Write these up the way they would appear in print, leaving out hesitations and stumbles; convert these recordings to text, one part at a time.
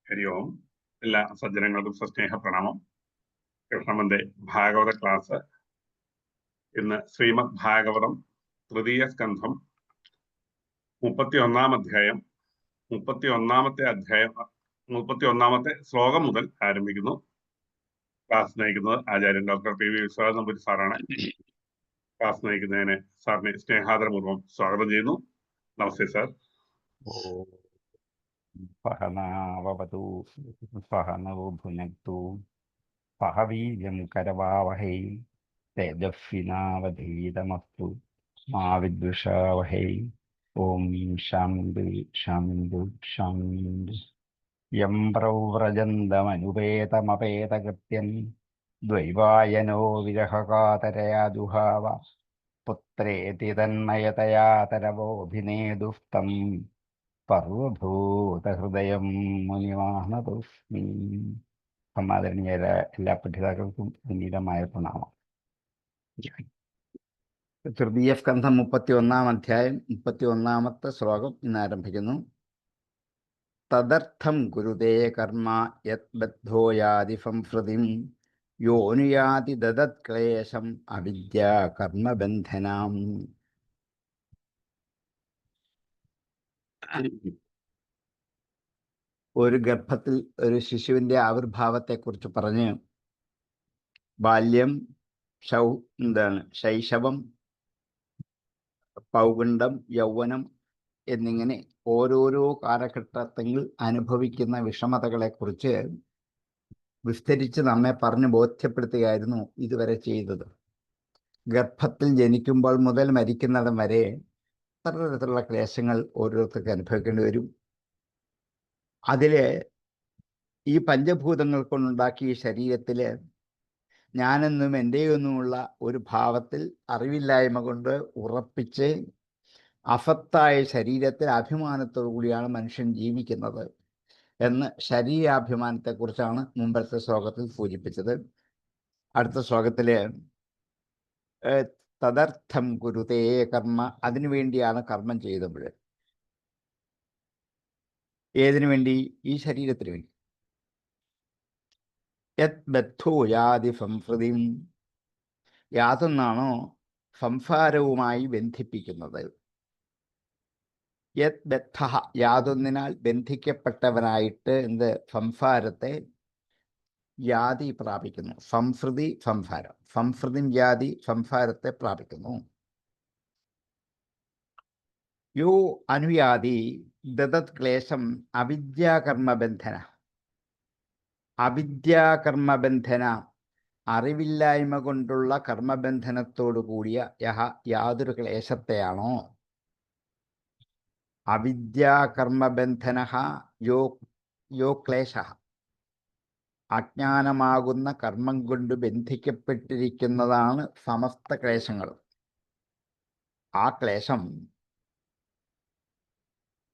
ഹരി ഓം. എല്ലാ സജ്ജനങ്ങൾക്കും സസ്നേഹ പ്രണാമം. കൃഷ്ണമന്റെ ഭാഗവത ക്ലാസ്. ഇന്ന് ശ്രീമദ് ഭാഗവതം തൃതീയ സ്കന്ധം 31-ാം അധ്യായം 31-ാമത്തെ ശ്ലോകം മുതൽ ആരംഭിക്കുന്നു. ക്ലാസ് നയിക്കുന്നത് ആചാര്യൻ doctor P V Vishwanathan Namboothiri സാറാണ്. ക്ലാസ് നയിക്കുന്നതിന് സാറിനെ സ്നേഹാദരപൂർവ്വം സ്വാഗതം ചെയ്യുന്നു. നമസ്തേ സാർ. സഹനാവതു സഹനോ ഭുനക്തു സഹ വീര്യം കരവാവഹൈ തേജസ്വിനാവധീതമസ്തു മാ വിദ്വിഷാവഹൈ. ഓം ശാന്തി ശാന്തി ശാന്തി. യം പ്രവ്രജന്തമനുപേതമപേതകൃത്യം ദ്വൈവായനോ വിരഹകാതരയാ ജുഹാവ പുത്രേതി തന്മയതയാ തരവോഭിനേദുസ്തം സർവഭൂതഹൃദയം മുനിമാഹ്നതോസ്മി. സമാദരണീയ എല്ലാ പഠിതാക്കൾക്കും വിനീതമായ പ്രണാമം. തൃതീയ സ്കന്ധം 31-ാം അധ്യായം 31-ാമത്തെ ശ്ലോകം ഇന്ന് ആരംഭിക്കുന്നു. തദർത്ഥം കുരുതേ കർമ്മ യത് ബദ്ധോ യാതി സംഹൃതിം യോനുയാതി ദദത്ക്ലേശം അവിദ്യാ കർമ്മബന്ധനാം. ഒരു ഗർഭത്തിൽ ഒരു ശിശുവിൻ്റെ ആവിർഭാവത്തെക്കുറിച്ച് പറഞ്ഞ് ബാല്യം, ശൈശവം, പൗഗണ്ഡം, യൗവനം എന്നിങ്ങനെ ഓരോരോ കാലഘട്ടത്തിൽ അനുഭവിക്കുന്ന വിഷമതകളെക്കുറിച്ച് വിസ്തരിച്ച് നമ്മെ പറഞ്ഞ് ബോധ്യപ്പെടുത്തുകയായിരുന്നു ഇതുവരെ ചെയ്തത്. ഗർഭത്തിൽ ജനിക്കുമ്പോൾ മുതൽ മരിക്കുന്നിടം വരെ പലതരത്തിലുള്ള ക്ലേശങ്ങൾ ഓരോരുത്തർക്ക് അനുഭവിക്കേണ്ടി വരും. അതിൽ ഈ പഞ്ചഭൂതങ്ങൾ കൊണ്ടുണ്ടാക്കിയ ശരീരത്തിൽ ഞാനെന്നും എൻ്റെയൊന്നുമുള്ള ഒരു ഭാവത്തിൽ അറിവില്ലായ്മ കൊണ്ട് ഉറപ്പിച്ച് അഫത്തായ ശരീരത്തിൽ അഭിമാനത്തോടു കൂടിയാണ് മനുഷ്യൻ ജീവിക്കുന്നത് എന്ന് ശരീരാഭിമാനത്തെക്കുറിച്ചാണ് മുമ്പത്തെ ശ്ലോകത്തിൽ സൂചിപ്പിച്ചത്. അടുത്ത ശ്ലോകത്തിൽ തദർത്ഥം കുരുതേ കർമ്മ, അതിനുവേണ്ടിയാണ് കർമ്മം ചെയ്തപ്പോൾ. ഏതിനു വേണ്ടി? ഈ ശരീരത്തിന് വേണ്ടി. യത് ബദ്ധോ യാതി സംഹൃതിം, യാതൊന്നാണോ സംസാരവുമായി ബന്ധിപ്പിക്കുന്നത്. യത് ബദ്ധ, യാതൊന്നിനാൽ ബന്ധിക്കപ്പെട്ടവനായിട്ട് എന്ത് സംസാരത്തെ യാതി പ്രാപിക്കുന്നു. സംസൃതി സംസാരം, സംസൃതിം യാതി സംസാരത്തെ പ്രാപിക്കുന്നു. യോ അനുയാതി ദദത് ക്ലേശം അവിദ്യാകർമ്മബന്ധന. അവിദ്യാകർമ്മബന്ധന, അറിവില്ലായ്മ കൊണ്ടുള്ള കർമ്മബന്ധനത്തോടു കൂടിയ യാതൊരു ക്ലേശത്തെയാണോ അവിദ്യാകർമ്മബന്ധന യോ ക്ലേശ, അജ്ഞാനമാകുന്ന കർമ്മം കൊണ്ട് ബന്ധിക്കപ്പെട്ടിരിക്കുന്നതാണ് സമസ്ത ക്ലേശങ്ങൾ. ആ ക്ലേശം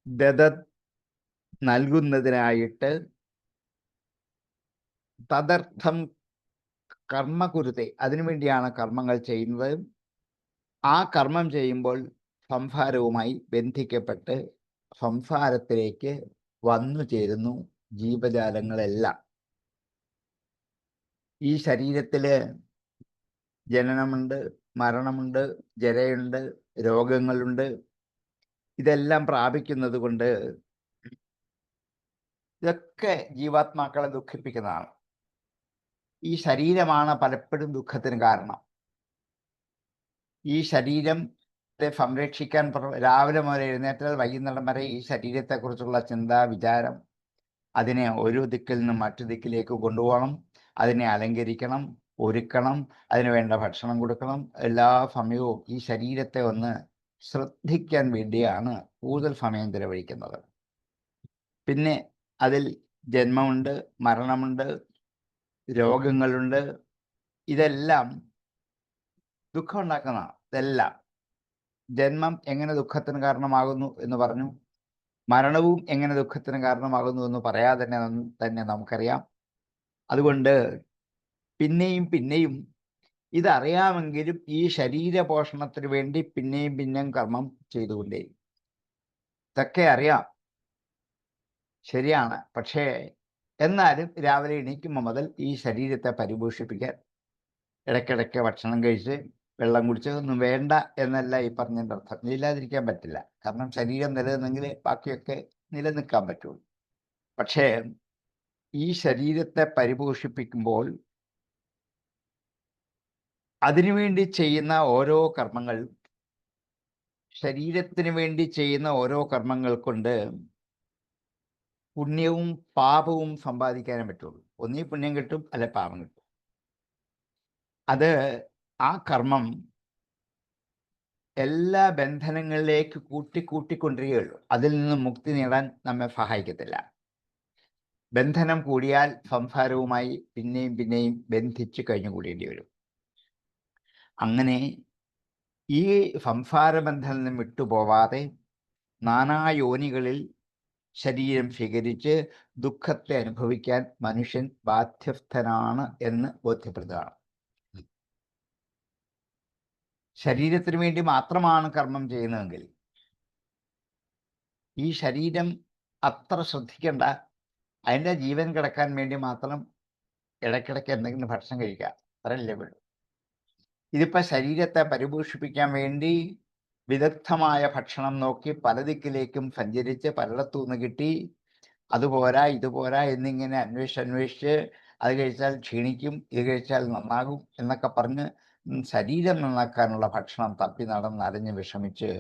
ദദത് നൽകുന്നതിനായിട്ട് തദർത്ഥം കർമ്മകുരുത്തെ, അതിനുവേണ്ടിയാണ് കർമ്മങ്ങൾ ചെയ്യുന്നത്. ആ കർമ്മം ചെയ്യുമ്പോൾ സംസാരവുമായി ബന്ധിക്കപ്പെട്ട് സംസാരത്തിലേക്ക് വന്നു ചേരുന്നു ജീവജാലങ്ങളെല്ലാം. ഈ ശരീരത്തിൽ ജനനമുണ്ട്, മരണമുണ്ട്, ജരയുണ്ട്, രോഗങ്ങളുണ്ട്. ഇതെല്ലാം പ്രാപിക്കുന്നത് കൊണ്ട് ഇതൊക്കെ ജീവാത്മാക്കളെ ദുഃഖിപ്പിക്കുന്നതാണ്. ഈ ശരീരമാണ് പലപ്പോഴും ദുഃഖത്തിന് കാരണം. ഈ ശരീരത്തെ സംരക്ഷിക്കാൻ രാവിലെ മുതൽ എഴുന്നേറ്റാൽ വൈകുന്നേരം വരെ ഈ ശരീരത്തെക്കുറിച്ചുള്ള ചിന്ത, വിചാരം, അതിനെ ഒരു ദിക്കിൽ നിന്നും മറ്റു ദിക്കിലേക്ക് കൊണ്ടുപോകണം, അതിനെ അലങ്കരിക്കണം, ഒരുക്കണം, അതിന് വേണ്ട ഭക്ഷണം കൊടുക്കണം. എല്ലാ സമയവും ഈ ശരീരത്തെ ഒന്ന് ശ്രദ്ധിക്കാൻ വേണ്ടിയാണ് കൂടുതൽ സമയം ചെലവഴിക്കുന്നത്. പിന്നെ അതിൽ ജന്മമുണ്ട്, മരണമുണ്ട്, രോഗങ്ങളുണ്ട്. ഇതെല്ലാം ദുഃഖം ഉണ്ടാക്കുന്നതാണ്. ഇതെല്ലാം ജന്മം എങ്ങനെ ദുഃഖത്തിന് കാരണമാകുന്നു എന്ന് പറഞ്ഞു, മരണവും എങ്ങനെ ദുഃഖത്തിന് കാരണമാകുന്നു എന്ന് പറയാതെ തന്നെ നമുക്കറിയാം. അതുകൊണ്ട് പിന്നെയും പിന്നെയും ഇതറിയാമെങ്കിലും ഈ ശരീരപോഷണത്തിന് വേണ്ടി പിന്നെയും പിന്നെയും കർമ്മം ചെയ്തുകൊണ്ടേ. ഇതൊക്കെ അറിയാം, ശരിയാണ്. പക്ഷേ എന്നാലും രാവിലെ എണീക്കുമ്പോൾ മുതൽ ഈ ശരീരത്തെ പരിപോഷിപ്പിക്കാൻ ഇടയ്ക്കിടയ്ക്ക് ഭക്ഷണം കഴിച്ച് വെള്ളം കുടിച്ച് ഒന്നും വേണ്ട എന്നല്ല ഈ പറഞ്ഞതിൻ്റെ അർത്ഥം. ഇല്ലാതിരിക്കാൻ പറ്റില്ല. കാരണം ശരീരം നിലനിന്നെങ്കിൽ ബാക്കിയൊക്കെ നിലനിൽക്കാൻ പറ്റുള്ളൂ. പക്ഷേ ഈ ശരീരത്തെ പരിപോഷിപ്പിക്കുമ്പോൾ അതിനുവേണ്ടി ചെയ്യുന്ന ഓരോ കർമ്മങ്ങൾ, ശരീരത്തിന് വേണ്ടി ചെയ്യുന്ന ഓരോ കർമ്മങ്ങൾ കൊണ്ട് പുണ്യവും പാപവും സമ്പാദിക്കാനേ പറ്റുള്ളൂ. ഒന്നീ പുണ്യം കിട്ടും, അല്ലെ പാപം കിട്ടും. അത് ആ കർമ്മം എല്ലാ ബന്ധനങ്ങളിലേക്ക് കൂട്ടിക്കൊണ്ടിരിക്കുകയുള്ളൂ. അതിൽ നിന്ന് മുക്തി നേടാൻ നമ്മെ സഹായിക്കത്തില്ല. ബന്ധനം കൂടിയാൽ സംസാരവുമായി പിന്നെയും പിന്നെയും ബന്ധിച്ച് കഴിഞ്ഞുകൂടേണ്ടി വരും. അങ്ങനെ ഈ സംസാര ബന്ധനം നിന്ന് വിട്ടുപോവാതെ നാനായോനികളിൽ ശരീരം സ്വീകരിച്ച് ദുഃഖത്തെ അനുഭവിക്കാൻ മനുഷ്യൻ ബാധ്യസ്ഥനാണ് എന്ന് ബോധ്യപ്പെടുത്തുകയാണ്. ശരീരത്തിന് വേണ്ടി മാത്രമാണ് കർമ്മം ചെയ്യുന്നതെങ്കിൽ ഈ ശരീരം അത്ര ശ്രദ്ധിക്കേണ്ട. അതിൻ്റെ ജീവൻ കിടക്കാൻ വേണ്ടി മാത്രം ഇടയ്ക്കിടയ്ക്ക് എന്തെങ്കിലും ഭക്ഷണം കഴിക്കുക, അത്രയല്ലേ വേണ്ടു. ഇതിപ്പോൾ ശരീരത്തെ പരിപോഷിപ്പിക്കാൻ വേണ്ടി വിദഗ്ധമായ ഭക്ഷണം നോക്കി പല ദിക്കിലേക്കും സഞ്ചരിച്ച് പലയിടത്തുനിന്ന് കിട്ടി, അതുപോരാ ഇതുപോരാ എന്നിങ്ങനെ അന്വേഷിച്ച് അത് കഴിച്ചാൽ ക്ഷീണിക്കും, ഇത് കഴിച്ചാൽ നന്നാകും എന്നൊക്കെ പറഞ്ഞ് ശരീരം നന്നാക്കാനുള്ള ഭക്ഷണം തപ്പി നടന്നരഞ്ഞ് വിഷമിച്ച്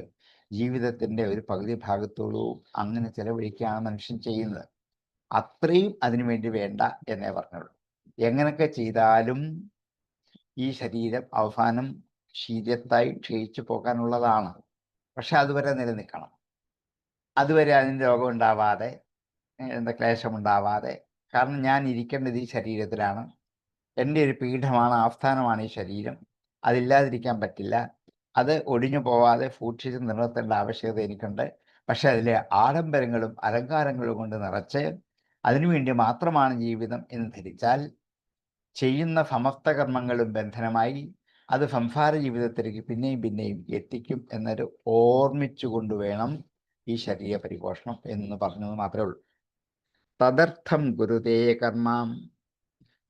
ജീവിതത്തിൻ്റെ ഒരു പകുതി ഭാഗത്തോളൂ അങ്ങനെ ചിലവഴിക്കുകയാണ് മനുഷ്യൻ ചെയ്യുന്നത്. അത്രയും അതിനുവേണ്ടി വേണ്ട എന്നേ പറഞ്ഞുള്ളൂ. എങ്ങനെയൊക്കെ ചെയ്താലും ഈ ശരീരം അവസാനം ശീലത്തായി ക്ഷയിച്ചു പോകാനുള്ളതാണ്. പക്ഷെ അതുവരെ നിലനിൽക്കണം. അതുവരെ അതിന് രോഗം ഉണ്ടാവാതെ, എന്താ ക്ലേശമുണ്ടാവാതെ. കാരണം ഞാൻ ഇരിക്കേണ്ടത് ഈ ശരീരത്തിലാണ്. എൻ്റെ ഒരു പീഠമാണ്, ആസ്ഥാനമാണ് ഈ ശരീരം. അതില്ലാതിരിക്കാൻ പറ്റില്ല. അത് ഒടിഞ്ഞു പോവാതെ സൂക്ഷിച്ച് നിലനിർത്തേണ്ട ആവശ്യകത എനിക്കുണ്ട്. പക്ഷെ അതിലെ ആഡംബരങ്ങളും അലങ്കാരങ്ങളും കൊണ്ട് നിറച്ച് അതിനുവേണ്ടി മാത്രമാണ് ജീവിതം എന്ന് ധരിച്ചാൽ ചെയ്യുന്ന സമസ്ത കർമ്മങ്ങളും ബന്ധനമായി അത് സംസാര ജീവിതത്തിലേക്ക് പിന്നെയും പിന്നെയും എത്തിക്കും എന്നൊരു ഓർമ്മിച്ചു കൊണ്ടുവേണം ഈ ശരീര പരിപോഷണം എന്ന് പറഞ്ഞത് മാത്രമേ ഉള്ളൂ. തദർത്ഥം ഗുരുതേ കർമ്മം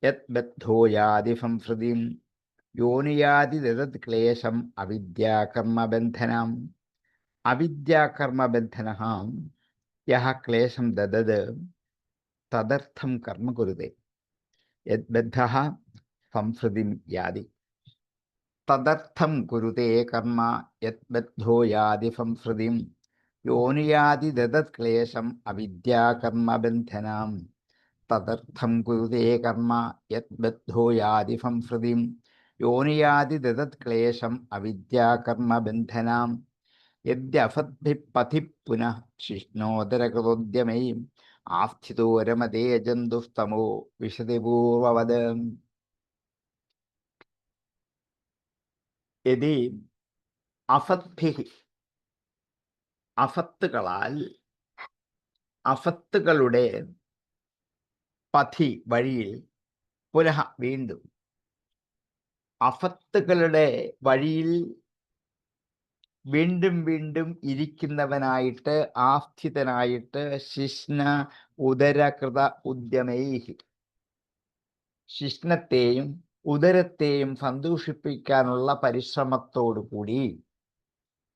യത് ബദ്ധോയാതി സംസൃതിം യോനിയാതി ദദത് ക്ലേശം അവിദ്യാകർമ്മബന്ധനം. അവിദ്യാകർമ്മബന്ധനഃ യഹ ക്ലേശം ദദത് തദർത്ഥം കർമ്മ കുരുതേ യത് ബദ്ധഃ സംസൃതിം യാതി. തദർത്ഥം കുരുതേ കർമ്മ യത് ബദ്ധോ യാതി സംസൃതിം യോനിയാതി ദദത് ക്ലേശം അവിദ്യാകർമ്മബന്ധനം. തദർത്ഥം കുരുതേ കർമ്മ യത് ബദ്ധോ യാതി സംസൃതിം യോനിയാതി ദദത് ക്ലേശം അവിദ്യാകർമ്മബന്ധനം. യദ്യഫദ്ഭിഃ പഥിഃ പുനഃ ശിഷ്ണോദരകൃതോദ്യമൈ ആസ്ഥിതോ രമതേ ജന്തുസ്തമോ വിശതി പൂർവവത്. യദി അഫദ്ഭിഃ, അഫത്തുകളാൽ, അഫത്തുകളുടെ പഥി വഴിയിൽ, പുനഃ വീണ്ടും, അഫത്തുകളുടെ വഴിയിൽ വീണ്ടും വീണ്ടും ഇരിക്കുന്നവനായിട്ട്, ആസ്ഥിതനായിട്ട്, ശിഷ്ണ ഉദരകൃത ഉദ്യമൈഹി, ശിഷ്ണത്തെയും ഉദരത്തെയും സന്തോഷിപ്പിക്കാനുള്ള പരിശ്രമത്തോടു കൂടി.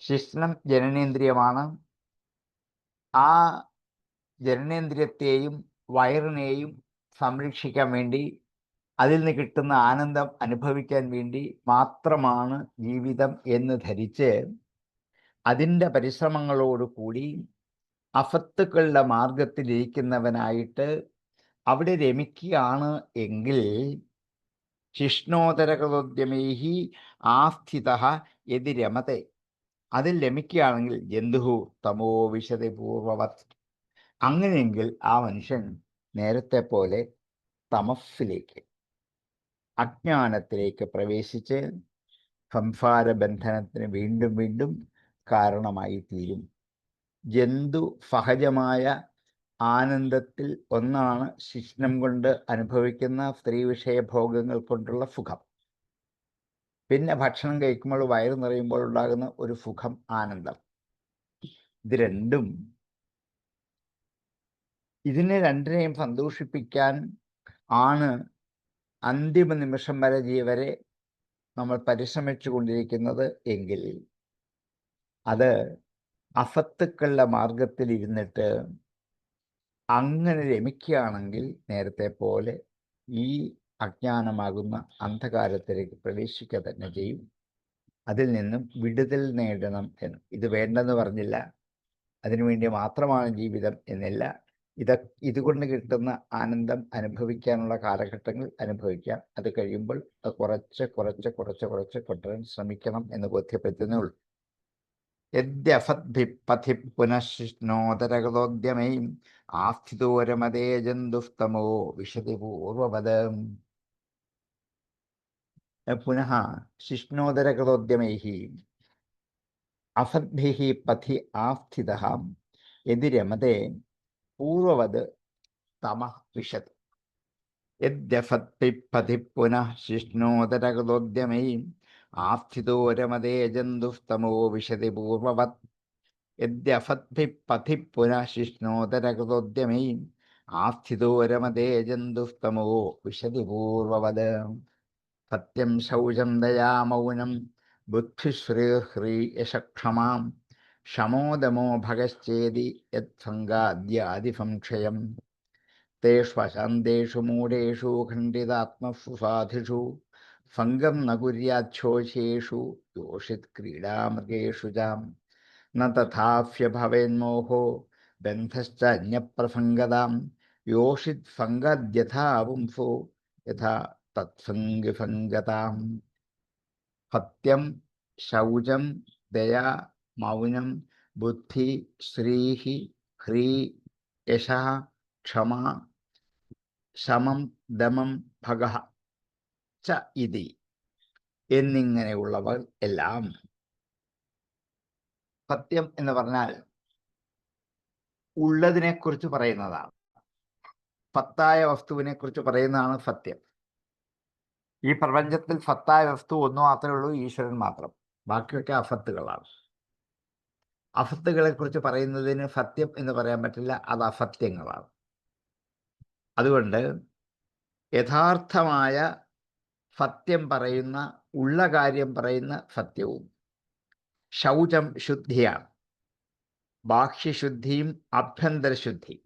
ശിഷ്ണം ജനനേന്ദ്രിയമാണ്. ആ ജനനേന്ദ്രിയത്തെയും വയറിനെയും സംരക്ഷിക്കാൻ വേണ്ടി, അതിൽ നിന്ന് കിട്ടുന്ന ആനന്ദം അനുഭവിക്കാൻ വേണ്ടി മാത്രമാണ് ജീവിതം എന്ന് ധരിച്ച് അതിൻ്റെ പരിശ്രമങ്ങളോടുകൂടി അഫത്തുക്കളുടെ മാർഗത്തിലിരിക്കുന്നവനായിട്ട് അവിടെ രമിക്കുകയാണ് എങ്കിൽ ശിഷ്ണോദരകൃതോദ്യമൈഹി ആസ്ഥിതഃ യദി രമതേ, അതിൽ രമിക്കുകയാണെങ്കിൽ ജന്തുഹു തമോ വിശതി പൂർവവത്. അങ്ങനെയെങ്കിൽ ആ മനുഷ്യൻ നേരത്തെ പോലെ തമസ്സിലേക്ക്, അജ്ഞാനത്തിലേക്ക് പ്രവേശിച്ച് സംസാര ബന്ധനത്തിന് വീണ്ടും വീണ്ടും കാരണമായി തീരും. ജന്തു സഹജമായ ആനന്ദത്തിൽ ഒന്നാണ് ശിഷ്ണം കൊണ്ട് അനുഭവിക്കുന്ന സ്ത്രീ വിഷയഭോഗങ്ങൾ കൊണ്ടുള്ള സുഖം. പിന്നെ ഭക്ഷണം കഴിക്കുമ്പോൾ വയറ് നിറയുമ്പോൾ ഉണ്ടാകുന്ന ഒരു സുഖം, ആനന്ദം. ഇത് രണ്ടും ഇതിനെ രണ്ടിനെയും സന്തോഷിപ്പിക്കാൻ ആണ് അന്തിമ നിമിഷം വരെ നമ്മൾ പരിശ്രമിച്ചു കൊണ്ടിരിക്കുന്നത് എങ്കിൽ അത് അസത്തുക്കളുടെ മാർഗത്തിൽ ഇരുന്നിട്ട് അങ്ങനെ രമിക്കുകയാണെങ്കിൽ നേരത്തെ പോലെ ഈ അജ്ഞാനമാകുന്ന അന്ധകാരത്തിലേക്ക് പ്രവേശിക്കുക തന്നെ ചെയ്യും. അതിൽ നിന്നും വിടുതൽ നേടണം എന്ന് ഇത് വേണ്ടെന്ന് പറഞ്ഞില്ല, അതിനുവേണ്ടി മാത്രമാണ് ജീവിതം എന്നില്ല. ഇതുകൊണ്ട് കിട്ടുന്ന ആനന്ദം അനുഭവിക്കാനുള്ള കാലഘട്ടങ്ങൾ അനുഭവിക്കാം. അത് കഴിയുമ്പോൾ അത് കുറച്ച് കൊണ്ടുവരാൻ ശ്രമിക്കണം എന്ന് ബോധ്യപ്പെടുത്തുന്നേ ഉള്ളൂ. യദ്യഫദ്ഭിപ്പഥി പുനഃശിഷ്ണോദരഗതോദ്യമൈം ആസ്ഥിതോരമതേ ജന്തുസ്തമോ വിശതി പൂർവവദ. പുനഃ ശിഷ്ണോദരഗതോദ്യമൈഃ അഫദ്ഭിഃ പഥി ആസ്ഥിതഃ യദി രമതേ പൂർവവത് തമഃ വിശതി. യദ്യഫദ്ഭിപ്പഥി പുനഃ ശിഷ്ണോദരഗതോദ്യമൈം ആസ്ഥിതോ രമതേ ജന്തുസ്തമോ വിശതി പൂർവവത്. യദ്യഫദ്ഭിപ്പഥി പുനഃ ശിഷ്ണോദരഗതോദ്യമൈം ആസ്ഥിതോ രമതേ ജന്തുസ്തമോ വിശതി പൂർവവത്. സത്യം ശൗചം ദയാ മൗനം ബുദ്ധിശ്രീഹ്രീയശക്ഷമാം ശമോദമോ ഭഗശ്ചേതി യത്സംഗാദ്യാദിസംക്ഷയം. തേഷ്വശാന്തേഷു മൂഢേഷു ഖണ്ഡിതാത്മസു സാധിഷു സംഗം ന കുര്യാച്ഛോഷേഷു യോഷിത് ക്രീഡാമൃഗേഷു ച. ന തഥാഫ്യഭവേന്മോഹോ ബന്ധശ്ച അന്യപ്രസംഗതാം യോഷിത് സംഗദ്യഥാ പുംസോ യഥാ തത്സംഗസംഗതാം. സത്യം ശൗചം ദയാ മൗനം ബുദ്ധി ശ്രീഃ ഹ്രീ യശഃ ക്ഷമ ശമം ദമം ഭഗഃ ച ഇതി എന്നിങ്ങനെയുള്ളവർ എല്ലാം. സത്യം എന്ന് പറഞ്ഞാൽ ഉള്ളതിനെക്കുറിച്ച് പറയുന്നതാണ്. സത്തായ വസ്തുവിനെ കുറിച്ച് പറയുന്നതാണ് സത്യം. ഈ പ്രപഞ്ചത്തിൽ സത്തായ വസ്തു ഒന്നു മാത്രമേ ഉള്ളൂ, ഈശ്വരൻ മാത്രം. ബാക്കിയൊക്കെ അസത്തുകളാണ്. അസത്തുകളെ കുറിച്ച് പറയുന്നതിന് സത്യം എന്ന് പറയാൻ പറ്റില്ല, അത് അസത്യങ്ങളാണ്. അതുകൊണ്ട് യഥാർത്ഥമായ സത്യം പറയുന്ന, ഉള്ള കാര്യം പറയുന്ന സത്യവും. ശൗചം ശുദ്ധിയാണ്, ബാഹ്യശുദ്ധിയും ആഭ്യന്തരശുദ്ധിയും.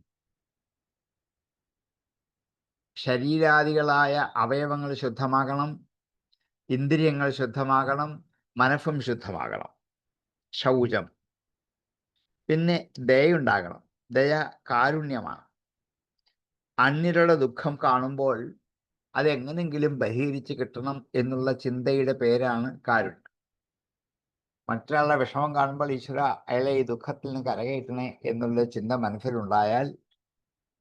ശരീരാദികളായ അവയവങ്ങൾ ശുദ്ധമാകണം, ഇന്ദ്രിയങ്ങൾ ശുദ്ധമാകണം, മനസ്സും ശുദ്ധമാകണം. ശൗചം. പിന്നെ ദയുണ്ടാകണം. ദയ കാരുണ്യമാണ്. അന്യരുടെ ദുഃഖം കാണുമ്പോൾ അതെങ്ങനെങ്കിലും പരിഹരിച്ച് കിട്ടണം എന്നുള്ള ചിന്തയുടെ പേരാണ് കാരുണ്യം. മറ്റൊരാളുടെ വിഷമം കാണുമ്പോൾ ഈശ്വര അയാളെ ഈ ദുഃഖത്തിൽ നിന്ന് കരകയറ്റണേ എന്നുള്ള ചിന്ത മനസ്സിലുണ്ടായാൽ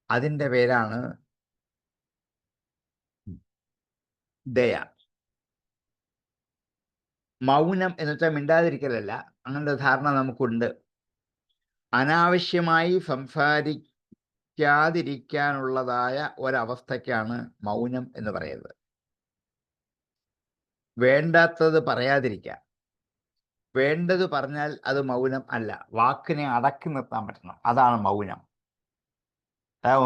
അതിൻ്റെ പേരാണ് ദയ. മൗനം എന്ന് വെച്ചാൽ മിണ്ടാതിരിക്കലല്ല, അങ്ങനത്തെ ധാരണ നമുക്കുണ്ട്. അനാവശ്യമായി സംസാരിക്കാതിരിക്കാനുള്ളതായ ഒരവസ്ഥയ്ക്കാണ് മൗനം എന്ന് പറയുന്നത്. വേണ്ടാത്തത് പറയാതിരിക്കുക. വേണ്ടത് പറഞ്ഞാൽ അത് മൗനം അല്ല, വാക്കിനെ അടക്കി നിർത്താൻ പറ്റണം, അതാണ് മൗനം.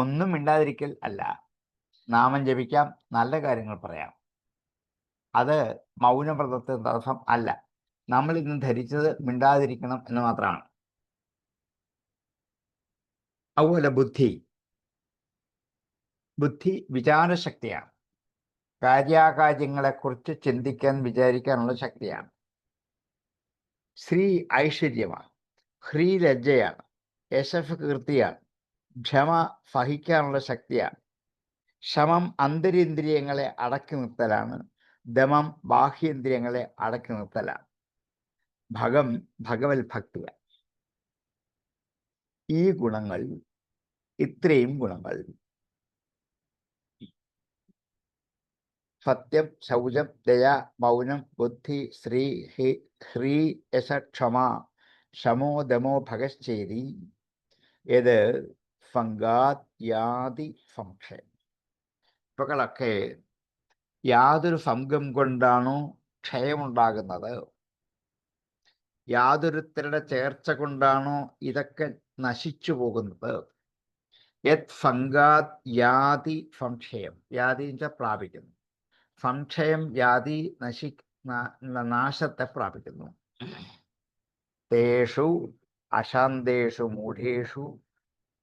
ഒന്നും മിണ്ടാതിരിക്കൽ അല്ല. നാമം ജപിക്കാം, നല്ല കാര്യങ്ങൾ പറയാം, അത് മൗനവ്രതത്തിന് തടസ്സം അല്ല. നമ്മൾ ഇന്ന് ധരിച്ചത് മിണ്ടാതിരിക്കണം എന്ന് മാത്രമാണ്. അതുപോലെ ബുദ്ധി വിചാരശക്തിയാണ്. കാര്യാകാര്യങ്ങളെക്കുറിച്ച് ചിന്തിക്കാൻ, വിചാരിക്കാനുള്ള ശക്തിയാണ്. ശ്രീ ഐശ്വര്യമാണ്, ഹ്രീ ലജ്ജയാണ്, യശഫ് കീർത്തിയാണ്, ക്ഷമ സഹിക്കാനുള്ള ശക്തിയാണ്, ശമം അന്തരിന്ദ്രിയങ്ങളെ അടക്കി നിർത്തലാണ്, ദമം ബാഹ്യേന്ദ്രിയങ്ങളെ അടക്കി നിർത്തലാണ്, ഭഗവത് ഭക്തിയാണ്. ഈ ഗുണങ്ങൾ, ഇത്രയും ഗുണങ്ങൾ സത്യം, ശൗചം, ദയ, മൗനം, ബുദ്ധി, ശ്രീ ഹ്രീ യശ ക്ഷമ ശമോ ദമോ ഭഗശ്ചേതി ഏത് സംഗാത് യാതി സംക്ഷയം. ഇവകളൊക്കെ യാതൊരു സംഘം കൊണ്ടാണോ ക്ഷയമുണ്ടാകുന്നത്, യാതൊരുത്തരുടെ ചേർച്ച കൊണ്ടാണോ ഇതൊക്കെ നശിച്ചു പോകുന്നത് യത് ഫംഗാത് യാതി സംക്ഷയം. യാതി എന്ന് വെച്ചാൽ പ്രാപിക്കുന്നു. സംക്ഷയം യാതി നാശത്തെ പ്രാപിക്കുന്നു. തേഷു അശാന്തേഷു മൂഢേഷു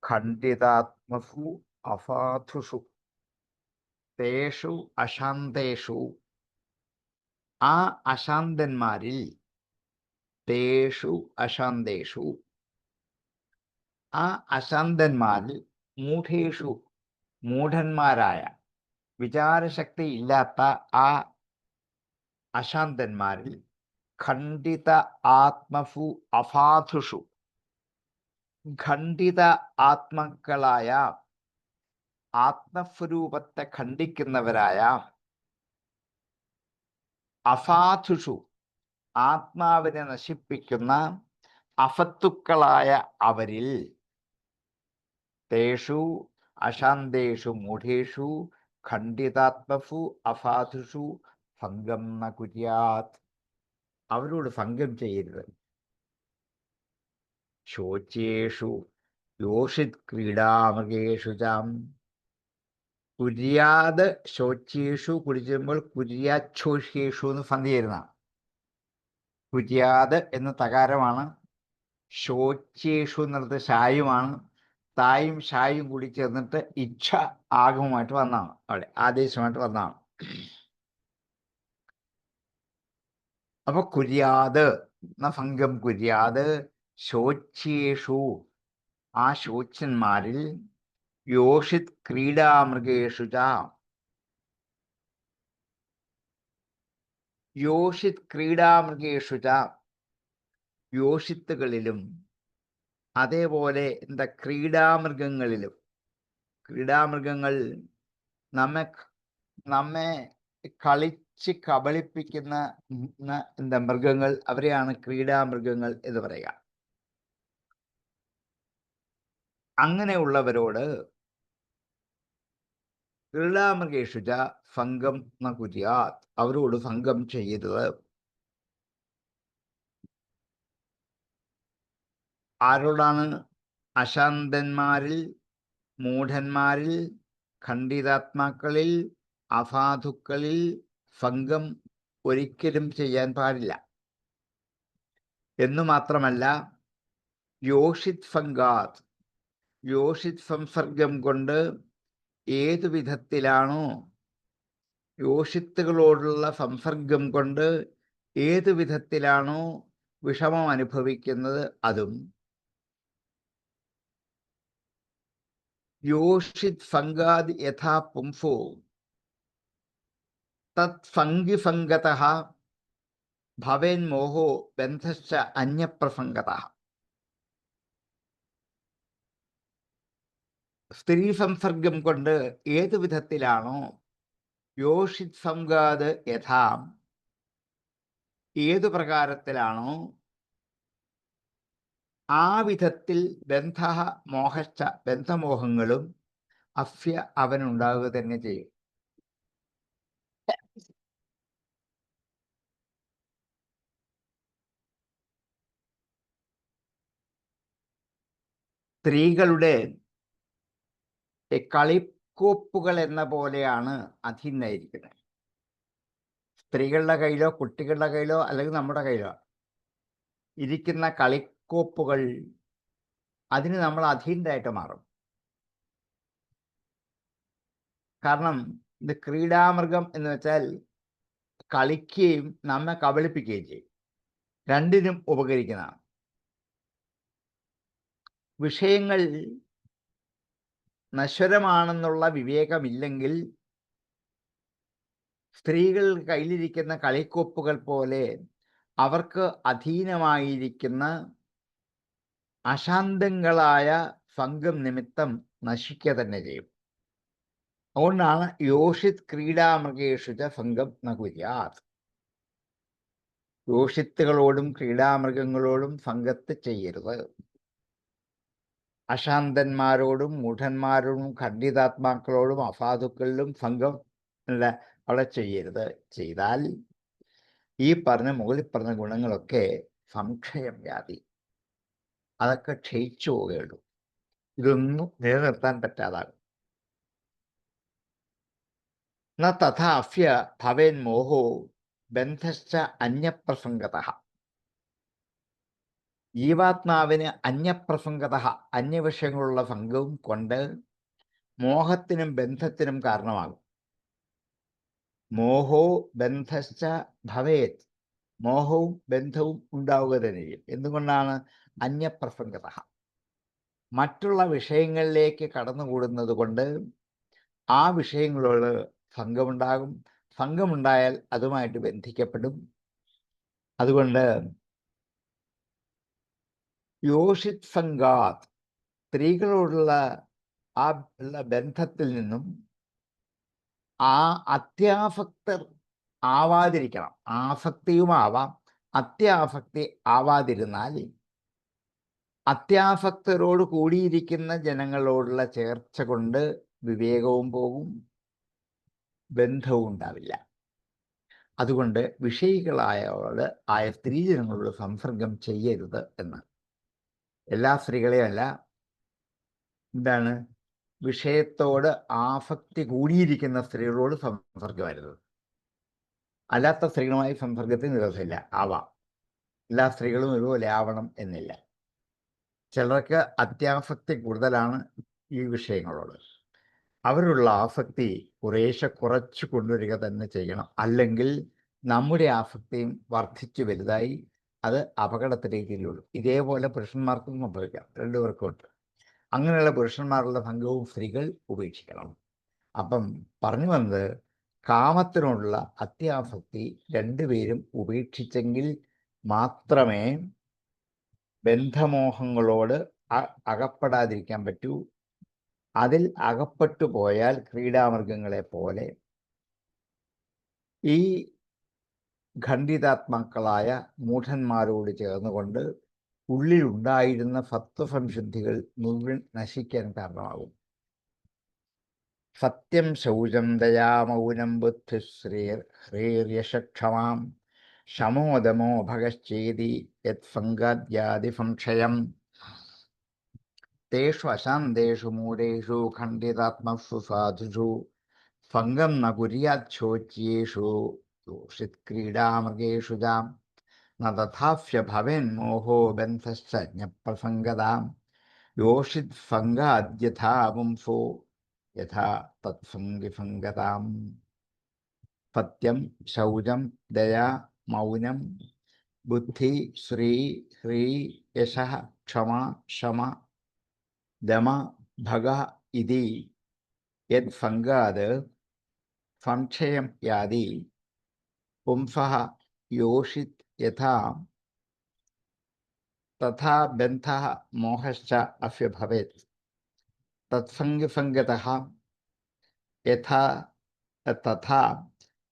ഖണ്ഡിതാത്മസു അസാധുഷു. തേഷു അശാന്തേഷു, ആ അശാന്തന്മാരിൽ, തേഷു അശാന്തേഷു, ആ അശാന്തന്മാരിൽ, മൂഢേഷു മൂഢന്മാരായ, വിചാരശക്തി ഇല്ലാത്ത ആ അശാന്തന്മാരിൽ, ഖണ്ഡിത ആത്മസു അസാധുഷു, ഖണ്ഡിത ആത്മാക്കളായ, ആത്മസ്വരൂപത്തെ ഖണ്ഡിക്കുന്നവരായ, അസാധുഷു ആത്മാവിനെ നശിപ്പിക്കുന്ന അസത്തുക്കളായ അവരിൽ, തേഷു അശാന്തേഷു മൂഢേഷു ഖണ്ഡിതാത്മസു അസാധുഷു ഭംഗം ന കുര്യാത്. അവരോട് ഭംഗം ചെയ്യരുത്. ശോച്യേഷു യോഷിത് ക്രീഡാമൃഗേഷു ചാം. കുര്യാത് ശോച്യേഷു കുടിച്ചുമ്പോൾ കുര്യാച്ഛോഷ്യേഷു എന്ന് സന്ധി ചെയ്യുന്ന. കുര്യാത് എന്ന തകാരമാണ്, ശോച്യേഷു എന്നുള്ളത് ഷായുമാണ്. തായും ഷായും കൂടി ചേർന്നിട്ട് ഇച്ഛ ആഗമമായിട്ട് വന്നതാണ്, അവിടെ ആദേശമായിട്ട് വന്നതാണ്. അപ്പൊ കുര്യാത് എന്ന ഭംഗം കുര്യാത് ശോച്യേഷു, ആ ശോച്യന്മാരിൽ, യോഷിത് ക്രീഡാമൃഗേഷു ച, യോഷിത് ക്രീഡാമൃഗേഷു ച, യോഷിത്തുകളിലും അതേപോലെ എന്താ ക്രീഡാമൃഗങ്ങളിലും. ക്രീഡാമൃഗങ്ങൾ നമ്മെ കളിച്ച് കബളിപ്പിക്കുന്ന എന്താ മൃഗങ്ങൾ, അവരെയാണ് ക്രീഡാമൃഗങ്ങൾ എന്ന് പറയുക. അങ്ങനെയുള്ളവരോട് ക്രീഡാമൃഗേഷുച ഭംഗം ന കുര്യാത്, അവരോട് ഭംഗം ചെയ്യരുത്. ആരോടാണ്? അശാന്തന്മാരിൽ, മൂഢന്മാരിൽ, ഖണ്ഡിതാത്മാക്കളിൽ, അസാധുക്കളിൽ ഭംഗം ഒരിക്കലും ചെയ്യാൻ പാടില്ല. എന്നു മാത്രമല്ല, യോഷിത് ഭംഗാത്, യോഷിത് സംസർഗം കൊണ്ട് ഏതു വിധത്തിലാണോ, യോഷിത്തുകളോടുള്ള സംസർഗം കൊണ്ട് ഏതു വിധത്തിലാണോ വിഷമം അനുഭവിക്കുന്നത്, അതും യോഷിത് ഫംഗാത് യഥാ പുംസോ തത് ഫംഗിഫംഗതഃ ഭവേൻ മോഹോ ബന്ധശ്ച അന്യപ്രസംഗതഃ. സ്ത്രീ സംസർഗം കൊണ്ട് ഏതു വിധത്തിലാണോ, യോഷിത് സംഗാത് യഥാ ഏതു പ്രകാരത്തിലാണോ, ആ വിധത്തിൽ ബന്ധ മോഹശ്ച ബന്ധമോഹങ്ങളും അസ്യ അവനുണ്ടാവുക തന്നെ ചെയ്യും. സ്ത്രീകളുടെ കളിക്കോപ്പുകൾ എന്ന പോലെയാണ് അധീനായിരിക്കുന്നത്. സ്ത്രീകളുടെ കയ്യിലോ കുട്ടികളുടെ കയ്യിലോ അല്ലെങ്കിൽ നമ്മുടെ കയ്യിലോ ഇരിക്കുന്ന കളിക്കോപ്പുകൾ, അതിന് നമ്മൾ അധീനരായിട്ട് മാറും. കാരണം ഇത് ക്രീഡാമൃഗം എന്ന് വെച്ചാൽ കളിക്കുകയും നമ്മെ കബളിപ്പിക്കുകയും ചെയ്യും. രണ്ടിനും ഉപകരിക്കുന്നതാണ്. വിഷയങ്ങൾ നശ്വരമാണെന്നുള്ള വിവേകമില്ലെങ്കിൽ സ്ത്രീകൾ കയ്യിലിരിക്കുന്ന കളിക്കോപ്പുകൾ പോലെ അവർക്ക് അധീനമായിരിക്കുന്ന അശാന്തങ്ങളായ ഭംഗം നിമിത്തം നശിക്കുക തന്നെ ചെയ്യും. അതുകൊണ്ടാണ് യോഷിത് ക്രീഡാമൃഗേഷു ച ഭംഗം ന കുര്യാത്. യോഷിത്തുകളോടും ക്രീഡാമൃഗങ്ങളോടും ഭംഗത്ത് ചെയ്യരുത്. അശാന്തന്മാരോടും മൂഢന്മാരോടും ഖണ്ഡിതാത്മാക്കളോടും അസാധുക്കളിലും ഭംഗം അവിടെ ചെയ്യരുത്. ചെയ്താൽ ഈ മുകളിൽ പറഞ്ഞ ഗുണങ്ങളൊക്കെ സംക്ഷയം വ്യാധി, അതൊക്കെ ക്ഷയിച്ചു പോവുകയുള്ളൂ. ഇതൊന്നും നിലനിർത്താൻ പറ്റാതാകും. ന തഥാഫ്യ ഭവേൻ മോഹോ ബന്ധശ്ച അന്യപ്രസംഗത. ജീവാത്മാവിന് അന്യപ്രസംഗത, അന്യവിഷയങ്ങളുള്ള സംഘവും കൊണ്ട് മോഹത്തിനും ബന്ധത്തിനും കാരണമാകും. മോഹോ ബന്ധശ്ച ഭവേത്, മോഹവും ബന്ധവും ഉണ്ടാവുക തന്നെ ചെയ്യും. എന്തുകൊണ്ടാണ്? അന്യപ്രസംഗത, മറ്റുള്ള വിഷയങ്ങളിലേക്ക് കടന്നുകൂടുന്നത് കൊണ്ട് ആ വിഷയങ്ങളോട് സംഘമുണ്ടാകും. സംഘമുണ്ടായാൽ അതുമായിട്ട് ബന്ധിക്കപ്പെടും. അതുകൊണ്ട് യോഷിത് സംഘാത്, സ്ത്രീകളോടുള്ള ആ ഉള്ള ബന്ധത്തിൽ നിന്നും ആ അത്യാസക്തർ ആവാതിരിക്കണം. ആസക്തിയുമാവാം, അത്യാസക്തി ആവാതിരുന്നാൽ അത്യാസക്തരോട് കൂടിയിരിക്കുന്ന ജനങ്ങളോടുള്ള ചേർച്ച കൊണ്ട് വിവേകവും പോകും, ബന്ധവും ഉണ്ടാവില്ല. അതുകൊണ്ട് ആയ സ്ത്രീജനങ്ങളോട് സംസർഗം ചെയ്യരുത് എന്ന്. എല്ലാ സ്ത്രീകളെയും അല്ല, എന്താണ്, വിഷയത്തോട് ആസക്തി കൂടിയിരിക്കുന്ന സ്ത്രീകളോട് സംസർഗമരുത്. അല്ലാത്ത സ്ത്രീകളുമായി സംസർഗത്തിന് നിരസില്ല. ആവാം, എല്ലാ സ്ത്രീകളും ഒരുപോലെ ആവണം എന്നില്ല. ചിലർക്ക് അത്യാസക്തി കൂടുതലാണ് ഈ വിഷയങ്ങളോട്. അവരുള്ള ആസക്തി കുറച്ചു കൊണ്ടുവരിക തന്നെ ചെയ്യണം. അല്ലെങ്കിൽ നമ്മുടെ ആസക്തിയും വർദ്ധിച്ചു വലുതായി അത് അപകടത്തിലേക്ക് തിരിയുള്ളൂ. ഇതേപോലെ പുരുഷന്മാർക്കും സംഭവിക്കാം, രണ്ടുപേർക്കും ഉണ്ട്. അങ്ങനെയുള്ള പുരുഷന്മാരുടെ സംഘവും സ്ത്രീകൾ ഉപേക്ഷിക്കണം. അപ്പം പറഞ്ഞു വന്നത്, കാമത്തിനോടുള്ള അത്യാസക്തി രണ്ടുപേരും ഉപേക്ഷിച്ചെങ്കിൽ മാത്രമേ ബന്ധമോഹങ്ങളോട് അകപ്പെടാതിരിക്കാൻ പറ്റൂ. അതിൽ അകപ്പെട്ടു പോയാൽ ക്രീഡാമൃഗങ്ങളെ പോലെ ഈ ഖണ്ഡിതാത്മാക്കളായ മൂഢന്മാരോട് ചേർന്നുകൊണ്ട് ഉള്ളിലുണ്ടായിരുന്ന സത്വസംശുദ്ധികൾ മുഴുവൻ നശിക്കാൻ കാരണമാകും. സത്യം ശൗചം ദയാമൗനം ബുദ്ധിശ്രീര്യക്ഷമാം ശമോദമോ ഭഗശ്ചേതി യത് സംഗാദ്യാദി സംശയം തേഷു അശാന്തേഷു മൂഢേഷു ഖണ്ഡിതാത്മസു സാധുഷു ഭംഗം ന കുര്യാച്ഛോച്യേഷു യോഷിത് ക്രീഡാമൃഗേഷു ജാം ന തഥാഫ്യ ഭവേൻ മോഹോ ബന്ധശ്ച ജ്ഞപ്രസംഗതാം യോഷിത് സംഗാദ്യഥാ പുംസോ യഥാ തത്സംഗിസംഗതാം. സത്യം, ശൗചം, ദയ, മൗനം, ബുദ്ധി, ശ്രീ, ഹ്രീ, യശഃ, ക്ഷമ, ശമ, ദമ, ഭഗ ഇതി യത് സംഗാത് സംക്ഷയം യാതി പുംസഃ യോഷിത് യഥാ തഥാ ബന്ധഃ മോഹശ്ച അസ്യ ഭവേത് തത്സംഗസംഗതഃ യഥാ തഥാ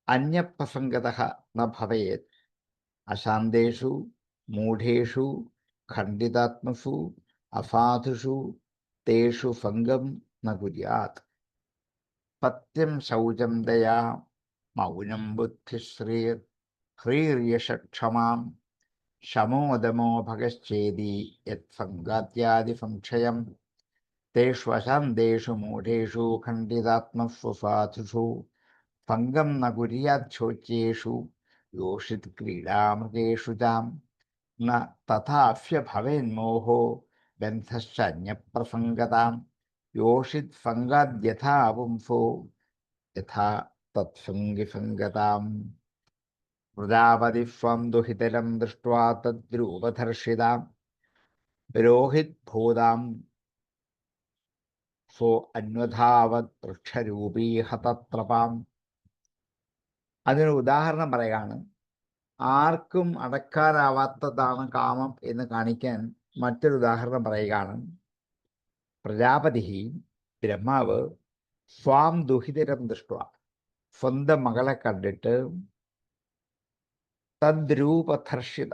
അന്യപ്രസംഗതഃ ന ഭവേത് അശാന്തേഷു മൂഢേഷു ഖണ്ഡിതാത്മസു അസാധുഷു തേഷു സംഗം ന കുര്യാത്. സത്യം, ശൗചം, ദയാ, മൗനം, ബുദ്ധിശ്രീർ ഹ്രീര്യക്ഷമാം ശമോദമോ ഭഗശ്ചേതി യത് സംഗാദ്യാദി സംശയം തേഷു അശാന്തേഷു മൂഢേഷു ഖണ്ഡിതാത്മസു സാധുഷു സംഗം ന കുര്യാച്ഛോച്യേഷു യോഷിത് ക്രീഡാമൃഗേഷു ജാം ന തഥാഫ്യ ഭവേന്മോഹോ ബന്ധശ്ച അന്യപ്രസംഗതാം യോഷിത് സംഗാദ്യഥാ പുംസോ യഥാ തത്സംഗിസംഗതാം. പ്രജാപതി സ്വം ദുഹിതരം ദൃഷ്ട്വാ തദ്രൂപധർഷിതാം രോഹിത് ഭൂതാം സോ അന്വധാവത് വൃക്ഷരൂപീ ഹതത്രപാം. അതിനൊരു ഉദാഹരണം പറയുകയാണ്. ആർക്കും അടക്കാനാവാത്തതാണ് കാമം എന്ന് കാണിക്കാൻ മറ്റൊരു ഉദാഹരണം പറയുകയാണ്. പ്രജാപതി, ബ്രഹ്മാവ്, സ്വാം ദുഹിതരം ദൃഷ്ട, സ്വന്തം മകളെ കണ്ടിട്ട് തദ്രൂപധർഷിത,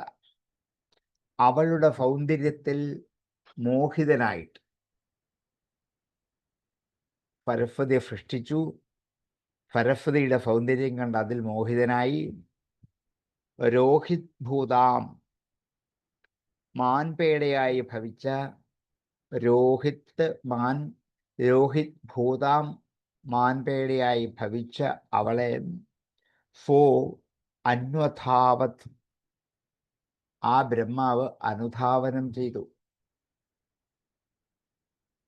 അവളുടെ സൗന്ദര്യത്തിൽ മോഹിതനായിട്ട് സരസ്വതിയെ സൃഷ്ടിച്ചു. സരസ്വതിയുടെ സൗന്ദര്യം കണ്ട് അതിൽ മോഹിതനായി രോഹിത് ഭൂതാം, മാൻപേടയായി ഭവിച്ച രോഹിത് ഭൂതാം മാൻപേടയായി ഭവിച്ച അവളെ ഫോ അന്വധാവത് ആ ബ്രഹ്മാവ് അനുധാവനം ചെയ്തു.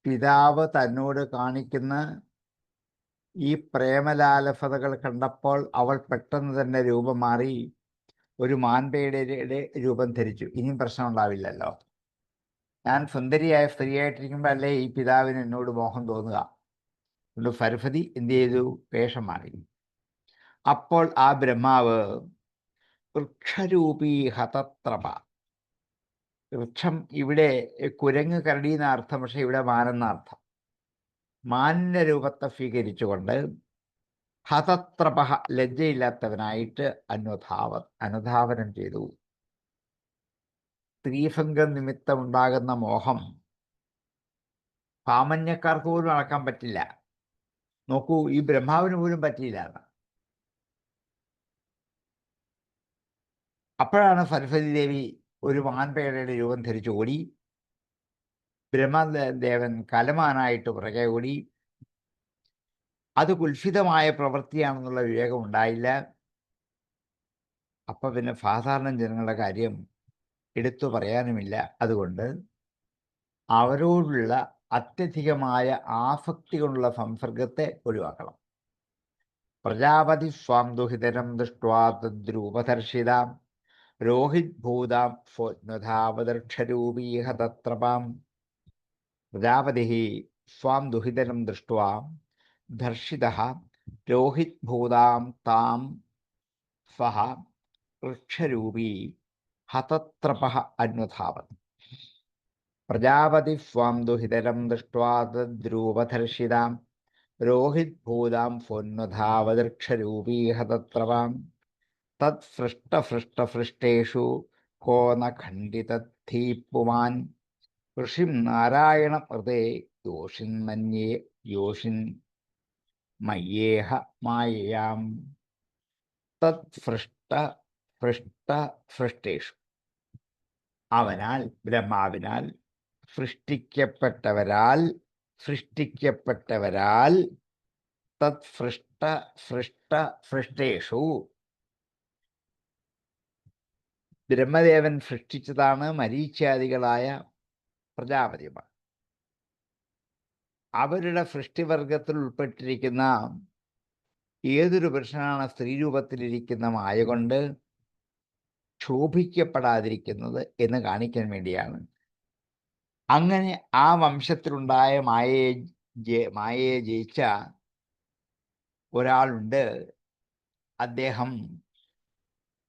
പിതാവ് തന്നോട് കാണിക്കുന്ന ഈ പ്രേമലാലഭതകൾ കണ്ടപ്പോൾ അവൾ പെട്ടെന്ന് തന്നെ രൂപം മാറി ഒരു മാൻപേടയുടെ രൂപം ധരിച്ചു. ഇനിയും പ്രശ്നം ഉണ്ടാവില്ലല്ലോ. ഞാൻ സുന്ദരിയായ സ്ത്രീയായിട്ടിരിക്കുമ്പോൾ അല്ലേ ഈ പിതാവിന് എന്നോട് മോഹം തോന്നുക. അതുകൊണ്ട് ഫർഫതി എന്ത് ചെയ്തു? വേഷം മാറി. അപ്പോൾ ആ ബ്രഹ്മാവ് വൃക്ഷരൂപീ ഹതത്രപ, വൃക്ഷം ഇവിടെ കുരങ്ങ് കരടി എന്ന അർത്ഥം, പക്ഷെ ഇവിടെ മാനെന്ന അർത്ഥം, മാനിന്റെ രൂപത്തെ സ്വീകരിച്ചുകൊണ്ട് ഹതത്രപ ലജ്ജയില്ലാത്തവനായിട്ട് അനുധാവനം ചെയ്തു. സ്ത്രീഭംഗം നിമിത്തമുണ്ടാകുന്ന മോഹം സാമാന്യക്കാർക്ക് പോലും അളക്കാൻ പറ്റില്ല. നോക്കൂ, ഈ ബ്രഹ്മാവിന് പോലും പറ്റിയില്ല. അപ്പോഴാണ് സരസ്വതി ദേവി ഒരു മാൻപേടയുടെ രൂപം ധരിച്ചു ഓടി. ബ്രഹ്മദേവൻ കലമാനായിട്ട് പുറകെ ഓടി. അത് കുൽസിതമായ പ്രവൃത്തിയാണെന്നുള്ള വിവേകം ഉണ്ടായില്ല. അപ്പൊ പിന്നെ സാധാരണ ജനങ്ങളുടെ കാര്യം എടുത്തു പറയാനുമില്ല. അതുകൊണ്ട് അവരോടുള്ള അത്യധികമായ ആസക്തി കൊണ്ടുള്ള സംസർഗത്തെ ഒഴിവാക്കണം. പ്രജാപതി സ്വാം ദുഹിതരം ദൃഷ്ട്വാ തദ്രൂപദർശിതാം രോഹിത് ഭൂതാം സ്വപ്നധാവദർക്ഷരൂപീഹ തത്രപാം. പ്രജാപതി സ്വാം ദുഹിതരം ദൃഷ്ട്വാ ദർശിതഃ രോഹിത് ഭൂതാം താം സ്വഹ വൃക്ഷരൂപീ ഹതത്രപഃ അന്വധാവത്. പ്രജാപതി സ്വാം ദുഹിതരം ദൃഷ്ട്വാ തദ്രൂപദർശിതാം രോഹിത് ഭൂതാം സ്വന്വധാവദൃക്ഷരൂപീഹ തത്രപാം. തത് സൃഷ്ടസൃഷ്ടസൃഷ്ടേഷു കോ ന ഖണ്ഡിതദ്ധീ പുമാൻ ഋഷിം നാരായണ ഹൃദേ യോഷിൻ മയ്യേഹ മായയാം. തത് സൃഷ്ടേഷു, അവനാൽ ബ്രഹ്മാവിനാൽ സൃഷ്ടിക്കപ്പെട്ടവരാൽ തത് സൃഷ്ടേഷു, ബ്രഹ്മദേവൻ സൃഷ്ടിച്ചതാണ് മരീച്യാദികളായ പ്രജാപതിമാർ. അവരുടെ സൃഷ്ടിവർഗത്തിൽ ഉൾപ്പെട്ടിരിക്കുന്ന ഏതൊരു പുരുഷനാണ് സ്ത്രീരൂപത്തിലിരിക്കുന്ന മായ കൊണ്ട് ക്ഷോഭിക്കപ്പെടാതിരിക്കുന്നത് എന്ന് കാണിക്കാൻ വേണ്ടിയാണ്. അങ്ങനെ ആ വംശത്തിലുണ്ടായ മായയെ ജയിച്ച ഒരാളുണ്ട്. അദ്ദേഹം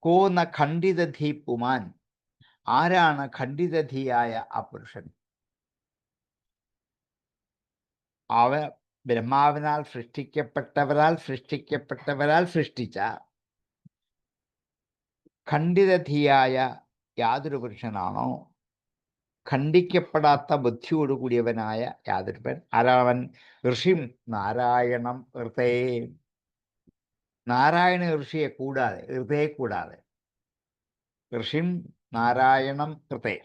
കോ ന ഖണ്ഡിതധീ പുമാൻ. ആരാണ് ഖണ്ഡിതധിയായ ആ പുരുഷൻ? അവ ബ്രഹ്മാവിനാൽ സൃഷ്ടിക്കപ്പെട്ടവരാൽ സൃഷ്ടിച്ച ഖണ്ഡിതധിയായ യാതൊരു പുരുഷനാണോ, ഖണ്ഡിക്കപ്പെടാത്ത ബുദ്ധിയോടുകൂടിയവനായ യാതൊരുവൻ, ആരാവൻ? ഋഷിം നാരായണം ഋതേ. നാരായണ ഋഷിയെ കൂടാതെ, ഋതയെ കൂടാതെ, ഋഷിം നാരായണം ഋതേ,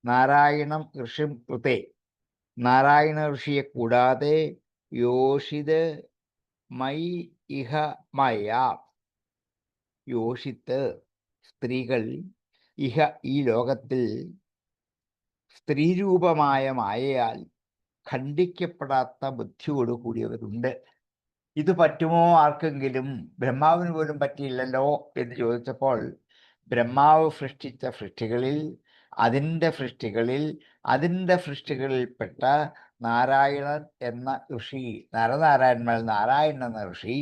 നാരായണം ഋഷിം ഋതേ, നാരായണ ഋഷിയെ കൂടാതെ യോഷിത് മൈ ഇഹ മയ, യോഷിത്ത് സ്ത്രീകൾ, ഇഹ ഈ ലോകത്തിൽ സ്ത്രീരൂപമായ മായയാൽ ഖണ്ഡിക്കപ്പെടാത്ത ബുദ്ധിയോട് കൂടിയവരുണ്ട്. ഇത് പറ്റുമോ ആർക്കെങ്കിലും? ബ്രഹ്മാവിന് പോലും പറ്റിയില്ലല്ലോ എന്ന് ചോദിച്ചപ്പോൾ ബ്രഹ്മാവ് സൃഷ്ടിച്ച സൃഷ്ടികളിൽ അതിൻ്റെ സൃഷ്ടികളിൽപ്പെട്ട നാരായണൻ എന്ന ഋഷി, നരനാരായണന്മാർ നാരായണൻ എന്ന ഋഷി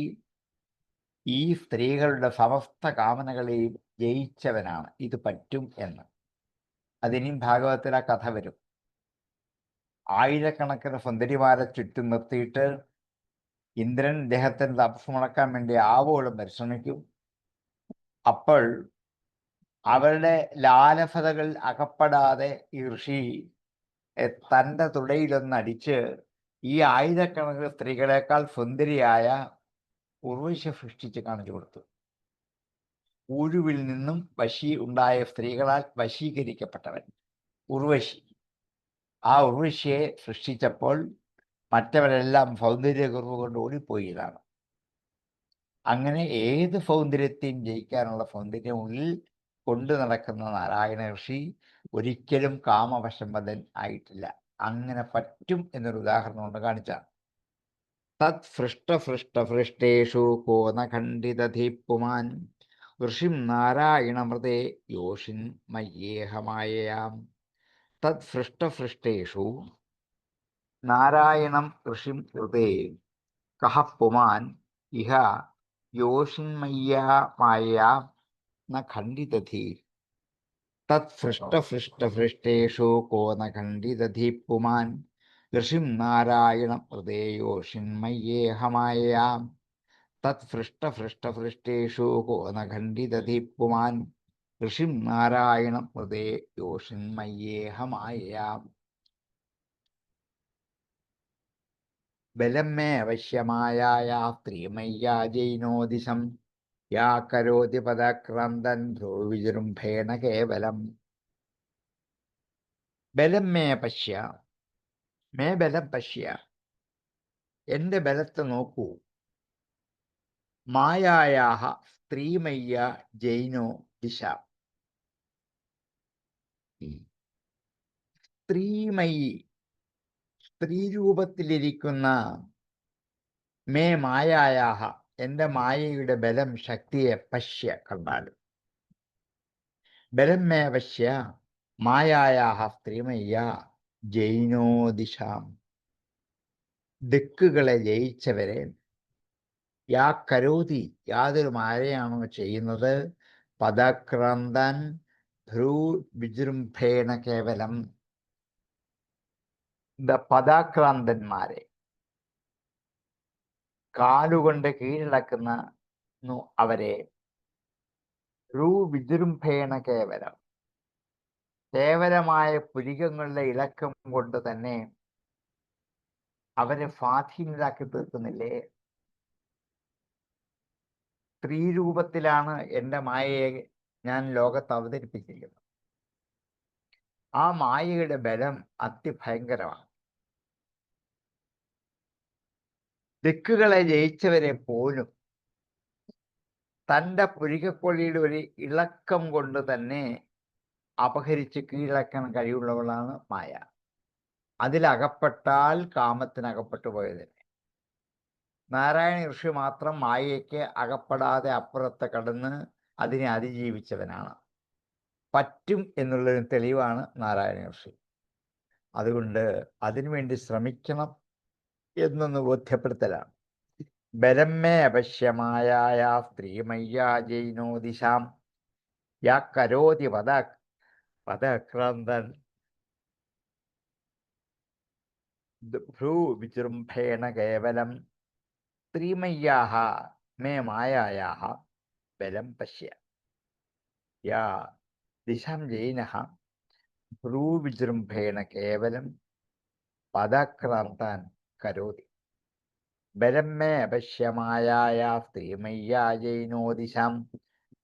ഈ സ്ത്രീകളുടെ സമസ്ത കാമനകളെയും ജയിച്ചവനാണ്. ഇത് പറ്റും എന്ന്. അതിനും ഭാഗവത്തിൽ ആ കഥ വരും. ആയിരക്കണക്കിന് സുന്ദരിമാരെ ചുറ്റും നിർത്തിയിട്ട് ഇന്ദ്രൻ ഇദ്ദേഹത്തിന് തപസ് മുടക്കാൻ വേണ്ടി ആവോളം പരിശ്രമിക്കും. അപ്പോൾ അവരുടെ ലാലഭതകൾ അകപ്പെടാതെ ഈ ഋഷി തൻ്റെ തുടയിലൊന്നടിച്ച് ഈ ആയിരക്കണക്കിന് സ്ത്രീകളെക്കാൾ സുന്ദരിയായ ഉർവശി സൃഷ്ടിച്ച് കാണിച്ചു കൊടുത്തു. ഊരുവിൽ നിന്നും ഉണ്ടായ സ്ത്രീകളാൽ വശീകരിക്കപ്പെട്ടവൻ ഉർവശി. ആ ഉർവശിയെ സൃഷ്ടിച്ചപ്പോൾ മറ്റവരെല്ലാം സൗന്ദര്യക്കുറവ് കൊണ്ട് ഓടിപ്പോയി എന്നാണ്. അങ്ങനെ ഏത് സൗന്ദര്യത്തെയും ജയിക്കാനുള്ള സൗന്ദര്യം ഉള്ളിൽ കൊണ്ടു നടക്കുന്ന നാരായണ ഋഷി ഒരിക്കലും കാമവശംവദൻ ആയിട്ടില്ല. അങ്ങനെ പറ്റും എന്നൊരു ഉദാഹരണം കൊണ്ട് കാണിച്ചാണ്. തത് സൃഷ്ടസൃഷ്ടസൃഷ്ടേഷു കോ ന ഖണ്ഡിതധീപുമാൻ ഋഷിം നാരായണമൃതേ യോഷിൻ മയ്യേഹമായയാം. തത് സൃഷ്ടസൃഷ്ടേഷു നാരായണം ഋഷിം ഹൃദേ കഹ പുമാൻ ഇഹ യോഷിന്മയ്യാ ന ഖണ്ഡിതധീ. തത് സൃഷ്ടസൃഷ്ടസൃഷ്ടേഷു കോ ന ഖണ്ഡിതധീ പുമാൻ ഋഷിം നാരായണം ഹൃദേ യോഷിന്മയ്യേഹമായയാം. തത് സൃഷ്ടസൃഷ്ടസൃഷ്ടേഷു കോ ന ഖണ്ഡിതധീ പുമാൻ ഋഷിം നാരായണം ഹൃദേ യോഷിന്മയ്യേഹമായയാം. ബലം മേ അവശ്യമായാ സ്ത്രീമയ്യാ ജൈനോദിശം യാ കരോതി പദക്രാന്തൻ ധ്രുവവിജൃംഭേണ കേവലം. ബലം മേ പശ്യ, മേ ബലം പശ്യ, എൻ്റെ ബലത്തെ നോക്കൂ. മായായാഹ സ്ത്രീമയ്യ ജൈനോ ദിശ. സ്ത്രീമയി, സ്ത്രീരൂപത്തിലിരിക്കുന്ന മേ മായായാഹ, എൻ്റെ മായയുടെ ബലം, ശക്തിയെ പശ്യ, കണ്ടാലും. ബലം മേ പശ്യ മായായാഹ സ്ത്രീമയ്യ ജൈനോ ദിശാം. ദിക്കുകളെ ജയിച്ചവരെ, യാ കരോതി, യാതൊരു മായയാണോ ചെയ്യുന്നത്, പദക്രാന്തൻ ധ്രുവ് വിജൃംഭേണ കേവലം. പദാക്രാന്തന്മാരെ കാലുകൊണ്ട് കീഴടക്കുന്ന അവരെ ധ്രുവ് വിജൃംഭേണ കേവലം, കേവലമായ പുരികങ്ങളുടെ ഇളക്കം കൊണ്ട് തന്നെ അവരെ സ്വാധീനരാക്കി തീർക്കുന്നില്ലേ. സ്ത്രീരൂപത്തിലാണ് എൻ്റെ മായയെ ഞാൻ ലോകത്ത് അവതരിപ്പിച്ചിരിക്കുന്നത്. ആ മായയുടെ ബലം അതിഭയങ്കരമാണ്. ദിക്കുകളെ ജയിച്ചവരെ പോലും തൻ്റെ പുരികക്കൊള്ളിയുടെ ഒരു ഇളക്കം കൊണ്ട് തന്നെ അപഹരിച്ച് കീഴടക്കാൻ കഴിവുള്ളവളാണ് മായ. അതിലകപ്പെട്ടാൽ കാമത്തിനകപ്പെട്ടു പോയത്. നാരായണ ഋഷി മാത്രം മായയ്ക്ക് അകപ്പെടാതെ അപ്പുറത്ത് കടന്ന് അതിനെ അതിജീവിച്ചവനാണ്. പറ്റും എന്നുള്ളൊരു തെളിവാണ് നാരായണ ഋഷി. അതുകൊണ്ട് അതിനുവേണ്ടി ശ്രമിക്കണം എന്നൊന്ന് ബോധ്യപ്പെടുത്തലാണ്. ബലം മേ അവശ്യമായ സ്ത്രീമയ്യാ ജൈനോ ദിശാം യാ കരോതി പദക്രാന്തൻ ഭ്രൂ വിജൃംഭേണ കേവലം. സ്ത്രീമയ്യാഹ മേ മായായാഹ ബലം പശ്യ യാ ദിശാം ജൈനഃ ഭ്രൂ വിജൃംഭേണ കേവലം പദക്രാന്താൻ കരോതി. ബലം മേ അവശ്യമായാ സ്ത്രീമയ്യാ ജൈനോ ദിശാം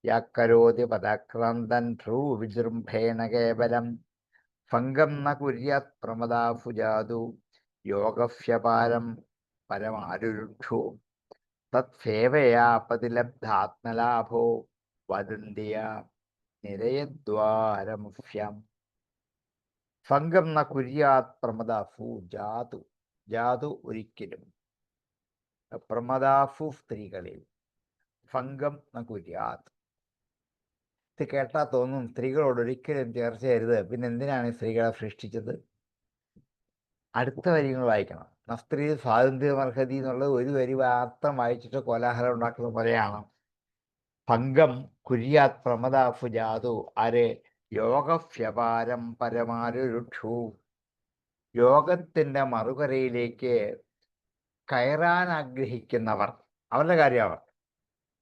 യാ കരോതി പദക്രാന്തൻ ഭ്രൂ വിജൃംഭേണ കേവലം. ഭംഗം ന കുര്യാത് പ്രമദാഫുജാതു യോഗവ്യപാരം പരമാരുരുക്ഷു. തത്സേവയാ പ്രതിലബ്ധാത്മലാഭോ വദന്തിയ നിരയദ്വാരമുഷ്യം. ഭംഗം ന കുര്യാത് പ്രമദാഫു ജാതു, ജാതു ഒരിക്കലും, പ്രമദാഫു സ്ത്രീകളിൽ, ഭംഗം ന കുര്യാത്. ഇത് കേട്ടാൽ തോന്നും സ്ത്രീകളോട് ഒരിക്കലും ചർച്ച ചെയ്യരുത്, പിന്നെ എന്തിനാണ് സ്ത്രീകളെ സൃഷ്ടിച്ചത്. അടുത്ത വരികൾ വായിക്കണം. സ്ത്രീ സ്വാതന്ത്ര്യമർഹതി എന്നുള്ളത് ഒരു വരി മാത്രം വായിച്ചിട്ട് കോലാഹലം ഉണ്ടാക്കുന്ന പോലെയാണ്. ഭംഗം കുര്യാത് പ്രമദാഫു ജാതു, ആരെ യോഗവ്യപാരം പരമാരുരുക്ഷു. യോഗത്തിൻ്റെ മറുകരയിലേക്ക് കയറാൻ ആഗ്രഹിക്കുന്നവർ, അവരുടെ കാര്യമാണ്.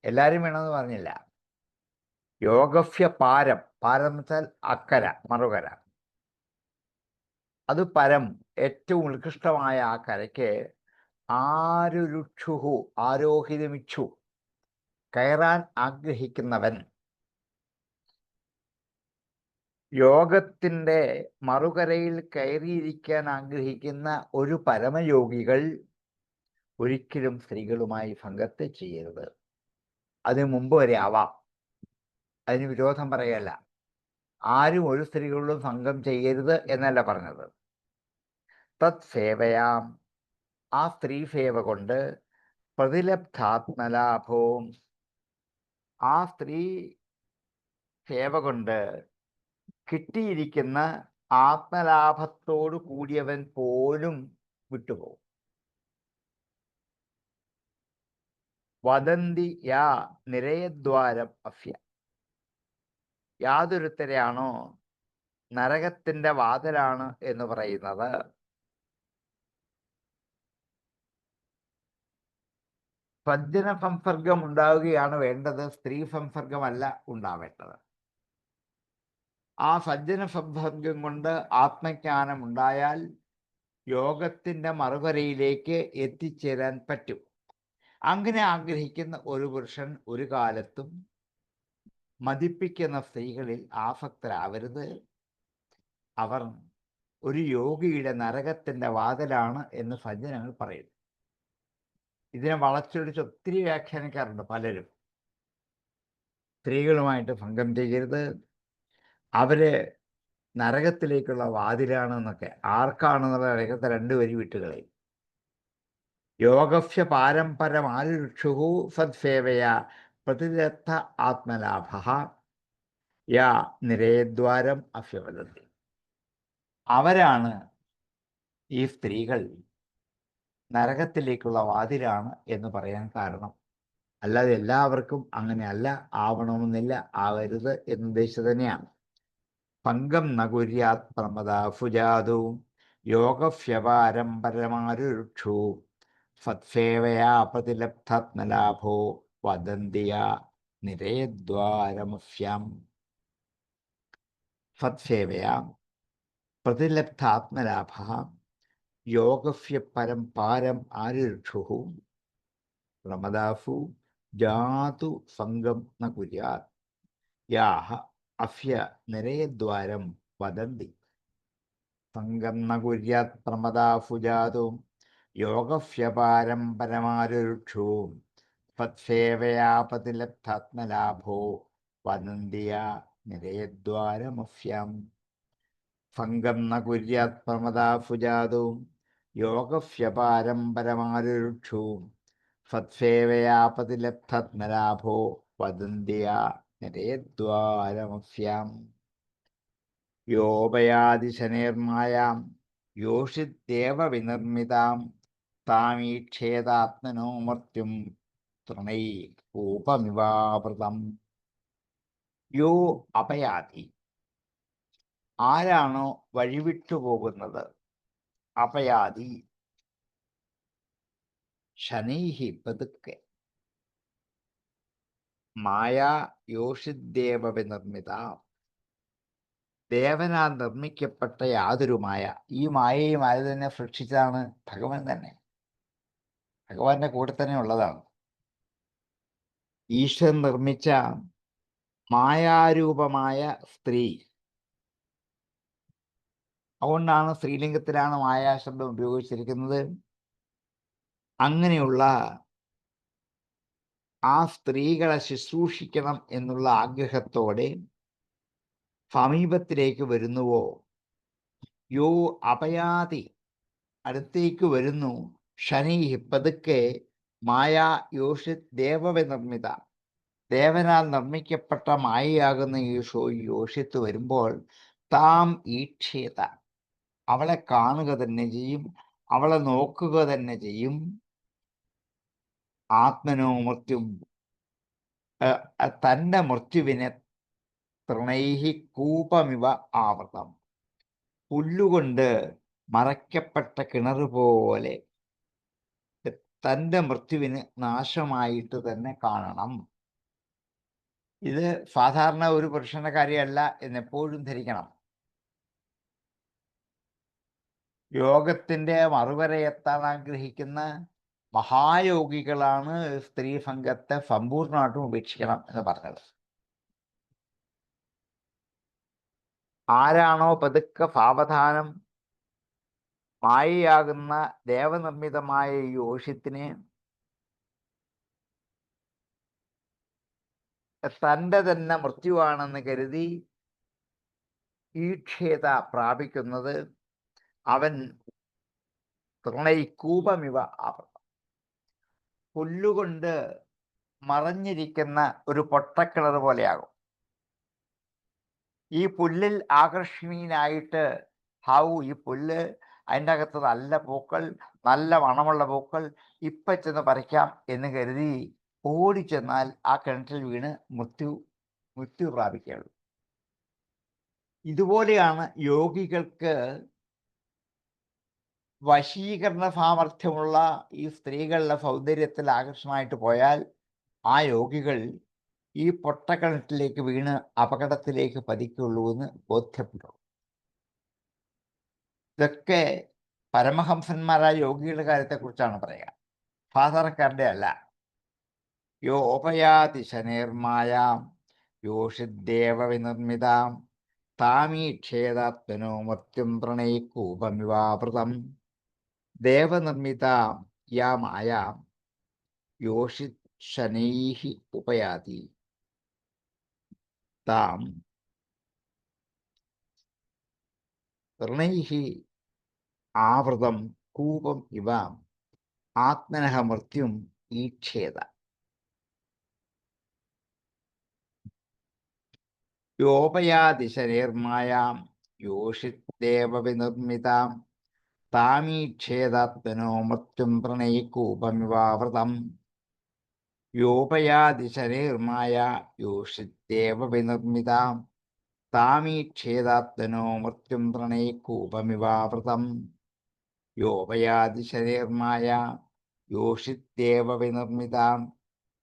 എല്ലാവരും വേണമെന്ന് പറഞ്ഞില്ല. യോഗവ്യപാരം, പാരം എന്ന് വെച്ചാൽ അക്കര, മറുകര. അത് പരം, ഏറ്റവും ഉത്കൃഷ്ടമായ ആ കരയ്ക്ക് ആരുരുക്ഷുഹു, ആരോഹിതമിച്ചു, കയറാൻ ആഗ്രഹിക്കുന്നവൻ. യോഗത്തിൻ്റെ മറുകരയിൽ കയറിയിരിക്കാൻ ആഗ്രഹിക്കുന്ന ഒരു പരമയോഗികൾ ഒരിക്കലും സ്ത്രീകളുമായി ഭംഗത്തെ ചെയ്യരുത്. അതിനു മുമ്പ് വരെ ആവാം, അതിന് വിരോധം പറയല്ല. ആരും ഒരു സ്ത്രീകളോടും ഭംഗം ചെയ്യരുത് എന്നല്ല പറഞ്ഞത്. തത് സേവയാം, ആ സ്ത്രീ സേവ കൊണ്ട് പ്രതിലബ്ധാത്മലാഭവും, ആ സ്ത്രീ സേവ കൊണ്ട് കിട്ടിയിരിക്കുന്ന ആത്മലാഭത്തോടു കൂടിയവൻ പോലും വിട്ടുപോകും. വദന്തി യാ നിരയദ്വാരം അഫ്യ, യാതൊരുത്തരെയാണോ നരകത്തിന്റെ വാതിലാണ് എന്ന് പറയുന്നത്, സജ്ജന സംസർഗം ഉണ്ടാവുകയാണ് വേണ്ടത്, സ്ത്രീ സംസർഗമല്ല ഉണ്ടാവേണ്ടത്. ആ സജ്ജന സംസർഗം കൊണ്ട് ആത്മജ്ഞാനം ഉണ്ടായാൽ യോഗത്തിന്റെ മറുകരയിലേക്ക് എത്തിച്ചേരാൻ പറ്റും. അങ്ങനെ ആഗ്രഹിക്കുന്ന ഒരു പുരുഷൻ ഒരു കാലത്തും മതിപ്പിക്കുന്ന സ്ത്രീകളിൽ ആസക്തരാവരുത്. അവർ ഒരു യോഗിയുടെ നരകത്തിന്റെ വാതിലാണ് എന്ന് സജ്ജനങ്ങൾ പറയുന്നു. ഇതിനെ വളച്ചൊടിച്ച് ഒത്തിരി വ്യാഖ്യാനിക്കാറുണ്ട് പലരും. സ്ത്രീകളുമായിട്ട് ഭംഗം ചെയ്യരുത്, അവര് നരകത്തിലേക്കുള്ള വാതിലാണെന്നൊക്കെ. ആർക്കാണെന്നുള്ള നരകത്തെ രണ്ടുപേരും വിട്ടുകളയും. യോഗസ്യ പാരമ്പരമാരുക്ഷു സത്സേവയാ പ്രതിരദ്ധ ആത്മലാഭ യാ നിരയദ്വാരം അഫ്യവദന്തി. അവരാണ് ഈ സ്ത്രീകൾ നരകത്തിലേക്കുള്ള വാതിലാണ് എന്ന് പറയാൻ കാരണം. അല്ലാതെ എല്ലാവർക്കും അങ്ങനെയല്ല, ആവണമെന്നില്ല, ആവരുത് എന്നുദ്ദേശിച്ചു തന്നെയാണ്. ഭംഗം നകുര്യാത് പ്രമദാഫുജാതു യോഗവ്യപാരം പരമാരുക്ഷു സത്സേവയാ പ്രതിലബ്ധാത്മലാഭോ വദന്തിയാ നിരയദ്വാരമഫ്യം. സത്സേവയാ പ്രതിലബ്ധാത്മലാഭ യോഗസ്യ പരം പാരം ആരുക്ഷു പ്രമദാസു ജാതു സംഗം ന കുര്യാത് യാഹ അഫ്യ നിരയദ്വാരം വദന്തി. സംഗം ന കുര്യാത് പ്രമദാസു ജാതു യോഗവ്യപാരം പരമാരുക്ഷു സത്സേവയാ പ്രതിലബ്ധാത്മലാഭോ വദന്തിയാ നിരയദ്വാരമഫ്യം. സംഗം ന കുര്യാത് പ്രമദാസു ജാതു യോഗവ്യപാരം പരമാരുക്ഷു സത്സേവയാ പ്രതിലബ്ധാത്മലാഭോ വദന്തിയാ നിരയദ്വാരമഫ്യം. യോപയാതിശനേർമായാം യോഷിദേവ വിനിർമ്മിതാം താമീക്ഷേതാത്മനോ മർത്യും തൃണൈ കൂപമിവാവൃതം. യോ അപയാതി, ആരാണോ വഴിവിട്ടു പോകുന്നത്, അപയാതി ശനൈഹി പതുക്കെ, മായാ യോഷിദേവ വിനിർമ്മിത, ദേവനാൽ നിർമ്മിക്കപ്പെട്ട യാതൊരു മായ. ഈ മായയും ആര് തന്നെ സൃഷ്ടിച്ചതാണ്? ഭഗവാൻ തന്നെ. ഭഗവാന്റെ കൂടെ തന്നെ ഉള്ളതാണ്. ഈശ്വരൻ നിർമ്മിച്ച മായാരൂപമായ സ്ത്രീ. അതുകൊണ്ടാണ് സ്ത്രീലിംഗത്തിലാണ് മായാശബ്ദം ഉപയോഗിച്ചിരിക്കുന്നത്. അങ്ങനെയുള്ള ആ സ്ത്രീകളെ ശുശ്രൂഷിക്കണം എന്നുള്ള ആഗ്രഹത്തോടെ സമീപത്തിലേക്ക് വരുന്നുവോ, യോ അപയാതി, അടുത്തേക്ക് വരുന്നു, ശനൈഹി പതുക്കെ, മായാ യോഷിത് ദേവവിനിർമ്മിത, ദേവനാൽ നിർമ്മിക്കപ്പെട്ട മായയാകുന്ന യോഷിത്ത് വരുമ്പോൾ താം ഈക്ഷേത, അവളെ കാണുക തന്നെ ചെയ്യും, അവളെ നോക്കുക തന്നെ ചെയ്യും. ആത്മനോ മൃത്യും, തൻ്റെ മൃത്യുവിനെ തൃണൈഹി കൂപമിവ ആവൃതം, പുല്ലുകൊണ്ട് മറയ്ക്കപ്പെട്ട കിണർ പോലെ തൻ്റെ മൃത്യുവിന് നാശമായിട്ട് തന്നെ കാണണം. ഇത് സാധാരണ ഒരു പുരുഷന്റെ കാര്യമല്ല എന്നെപ്പോഴും ധരിക്കണം. യോഗത്തിന്റെ മറുവരയെത്താൻ ആഗ്രഹിക്കുന്ന മഹായോഗികളാണ് സ്ത്രീ സംഘത്തെ സമ്പൂർണ്ണമായിട്ടും ഉപേക്ഷിക്കണം എന്ന് പറഞ്ഞത്. ആരാണോ പതുക്കെ സാവധാനം മായയാകുന്ന ദേവനിർമ്മിതമായ ഈ ഓഷ്യത്തിനെ തൻ്റെ തന്നെ മൃത്യുവാണെന്ന് കരുതി ഈക്ഷേത പ്രാപിക്കുന്നത്, അവൻ തൃണൈക്കൂപമിവ ആവൃതം. പുല്ലുകൊണ്ട് മറഞ്ഞിരിക്കുന്ന ഒരു പൊട്ടക്കിണർ പോലെയാകും. ഈ പുല്ലിൽ ആകർഷണീയനായിട്ട് ഈ പുല്ല്, അതിൻ്റെ അകത്ത് നല്ല പൂക്കൾ, നല്ല മണമുള്ള പൂക്കൾ, ഇപ്പം ചെന്ന് പറിക്കാം എന്ന് കരുതി ഓടിച്ചെന്നാൽ ആ കിണറ്റിൽ വീണ് മൃത്യു പ്രാപിക്കുകയുള്ളൂ. ഇതുപോലെയാണ് യോഗികൾക്ക് വശീകരണ സാമർഥ്യമുള്ള ഈ സ്ത്രീകളുടെ സൗന്ദര്യത്തിൽ ആകർഷണമായിട്ട് പോയാൽ ആ യോഗികൾ ഈ പൊട്ടക്കിണറ്റിലേക്ക് വീണ് അപകടത്തിലേക്ക് പതിക്കുള്ളൂ എന്ന് ബോധ്യപ്പെട്ടു. ഇതൊക്കെ പരമഹംസന്മാരായ യോഗികളുടെ കാര്യത്തെക്കുറിച്ചാണ് പറയുക, സാധാരണക്കാരുടെ അല്ല. യോപയാതി ശനേർമായാം യോഷിദ്ദേവ വിനിർമ്മിതാം താമീക്ഷേതാത്മനോ മൃത്യും പ്രണയിക്കൂപമിവാവൃതം ദേവനിർമ്മിതാം യാ മായാം യോഷിത് ശനൈഃ ഉപയാതി താം ഋണൈഃ ആവൃതം കൂപം ഇവ ആത്മനഃ മൃത്യും ഈക്ഷേത. യോപയാതി ശനേർമായാം യോഷിദ്ദേവ വിനിർമ്മിതാം താമീക്ഷേതാത്മനോ മൃത്യും പ്രണയിക്കൂപമിവാവൃതം യോപയാതി ശനേർമായ യോഷിദ്ദേവ വിനിർമ്മിതാം താമീക്ഷേതാത്മനോ മൃത്യും പ്രണയിക്കൂപമിവാവൃതം യോപയാതി ശനേർമായ യോഷിദ്ദേവ വിനിർമ്മിതാം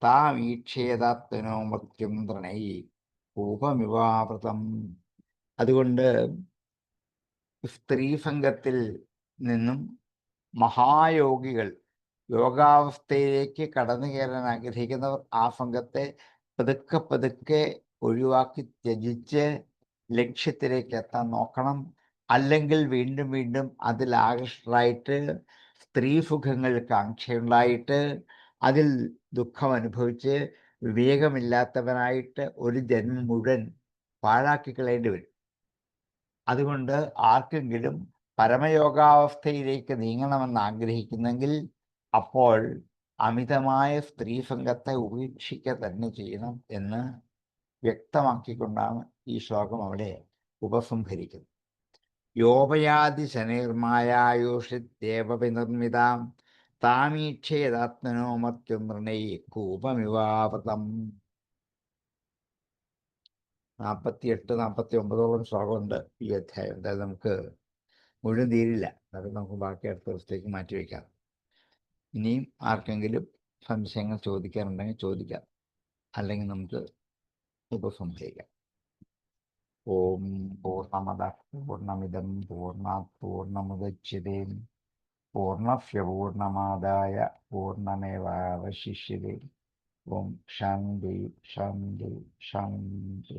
താമീക്ഷേതാത്മനോ മൃത്യും പ്രണയിക്കൂപമിവാവൃതം. അതുകൊണ്ട് സ്ത്രീസംഘത്തിൽ നിന്നും മഹായോഗികൾ, യോഗാവസ്ഥയിലേക്ക് കടന്നു കയറാൻ ആഗ്രഹിക്കുന്നവർ ആ സംഘത്തെ പതുക്കെ പതുക്കെ ഒഴിവാക്കി ത്യജിച്ച് ലക്ഷ്യത്തിലേക്ക് എത്താൻ നോക്കണം. അല്ലെങ്കിൽ വീണ്ടും വീണ്ടും അതിൽ ആകർഷകരായിട്ട് സ്ത്രീസുഖങ്ങൾ കാംക്ഷയുണ്ടായിട്ട് അതിൽ ദുഃഖം അനുഭവിച്ച് വിവേകമില്ലാത്തവനായിട്ട് ഒരു ജന്മം മുഴുവൻ പാഴാക്കി കളയേണ്ടി വരും. അതുകൊണ്ട് ആർക്കെങ്കിലും പരമയോഗാവസ്ഥയിലേക്ക് നീങ്ങണമെന്ന് ആഗ്രഹിക്കുന്നെങ്കിൽ അപ്പോൾ അമിതമായ സ്ത്രീസംഘത്തെ ഉപേക്ഷിക്കുക തന്നെ ചെയ്യണം എന്ന് വ്യക്തമാക്കിക്കൊണ്ടാണ് ഈ ശ്ലോകം അവിടെ ഉപസംഹരിക്കുന്നത്. യോപയാതി ശനൈർമായായോഷിദ്ദേവ വിനിർമ്മിതാം താമീക്ഷേതാത്മനോ മൃത്യും പ്രണയിക്കൂപമിവാവൃതം. 48-49 ശ്ലോകമുണ്ട് ഈ അധ്യായം. എന്തായാലും നമുക്ക് മുഴുവൻ തീരില്ല, അത് നമുക്ക് ബാക്കി അടുത്ത ദിവസത്തേക്ക് മാറ്റിവെക്കാം. ഇനിയും ആർക്കെങ്കിലും സംശയങ്ങൾ ചോദിക്കാറുണ്ടെങ്കിൽ ചോദിക്കാം, അല്ലെങ്കിൽ നമുക്ക് ഉപസംഹരിക്കാം. ഓം പൂർണ്ണമദഃ പൂർണ്ണമിദം പൂർണ്ണാത് പൂർണ്ണമുദച്യതേ പൂർണ്ണസ്യ പൂർണ്ണമാദായ പൂർണ്ണമേവാവശിഷ്യതേ. ഓം ശാന്തി ശാന്തി ശാന്തി.